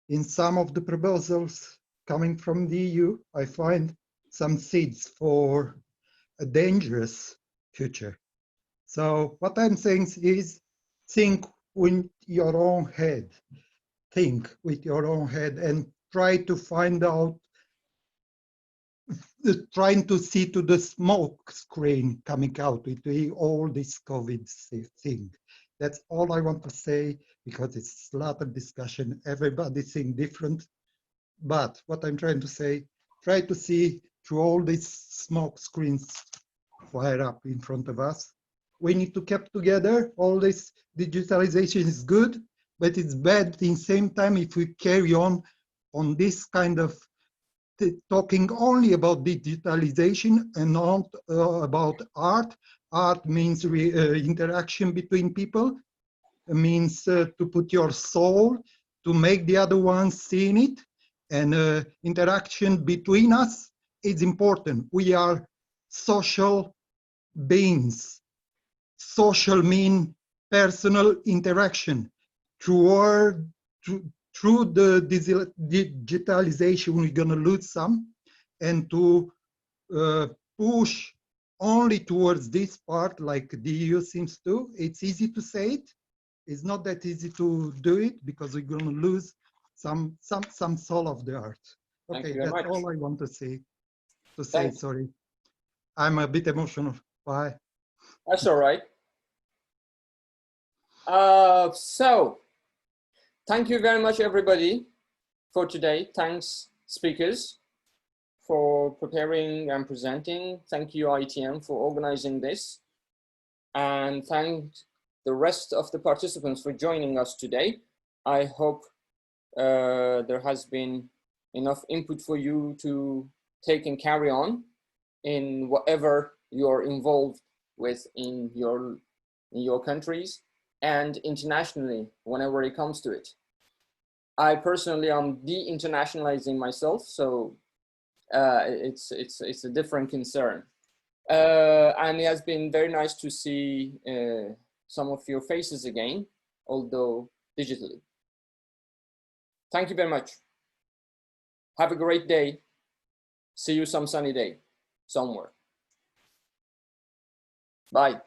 in some of the proposals coming from the EU, I find some seeds for a dangerous future. So what I'm saying is, think with your own head. Think with your own head and try to find out, trying to see to the smoke screen coming out with all this COVID thing. That's all I want to say, because it's a lot of discussion. Everybody's saying different. But what I'm trying to say, try to see through all these smoke screens fire up in front of us. We need to keep together. All this digitalization is good, but it's bad at the same time if we carry on this kind of talking only about digitalization and not about art. Art means interaction between people. It means to put your soul, to make the other one seeing it, and interaction between us is important. We are social beings. Social mean personal interaction. Through the digitalization, we're going to lose some, and to push only towards this part, like the EU seems to. It's easy to say it. It's not that easy to do it, because we're going to lose some soul of the art. Okay, that's all I want to say. Sorry, I'm a bit emotional. Bye. That's all right. So thank you very much, everybody, for today. Thanks, speakers, for preparing and presenting. Thank you, IETM, for organizing this. And thank the rest of the participants for joining us today. I hope there has been enough input for you to take and carry on in whatever you're involved with in your countries and internationally whenever it comes to it. I personally am de-internationalizing myself, so it's a different concern. And it has been very nice to see some of your faces again, although digitally. Thank you very much. Have a great day. See you some sunny day somewhere. Bye.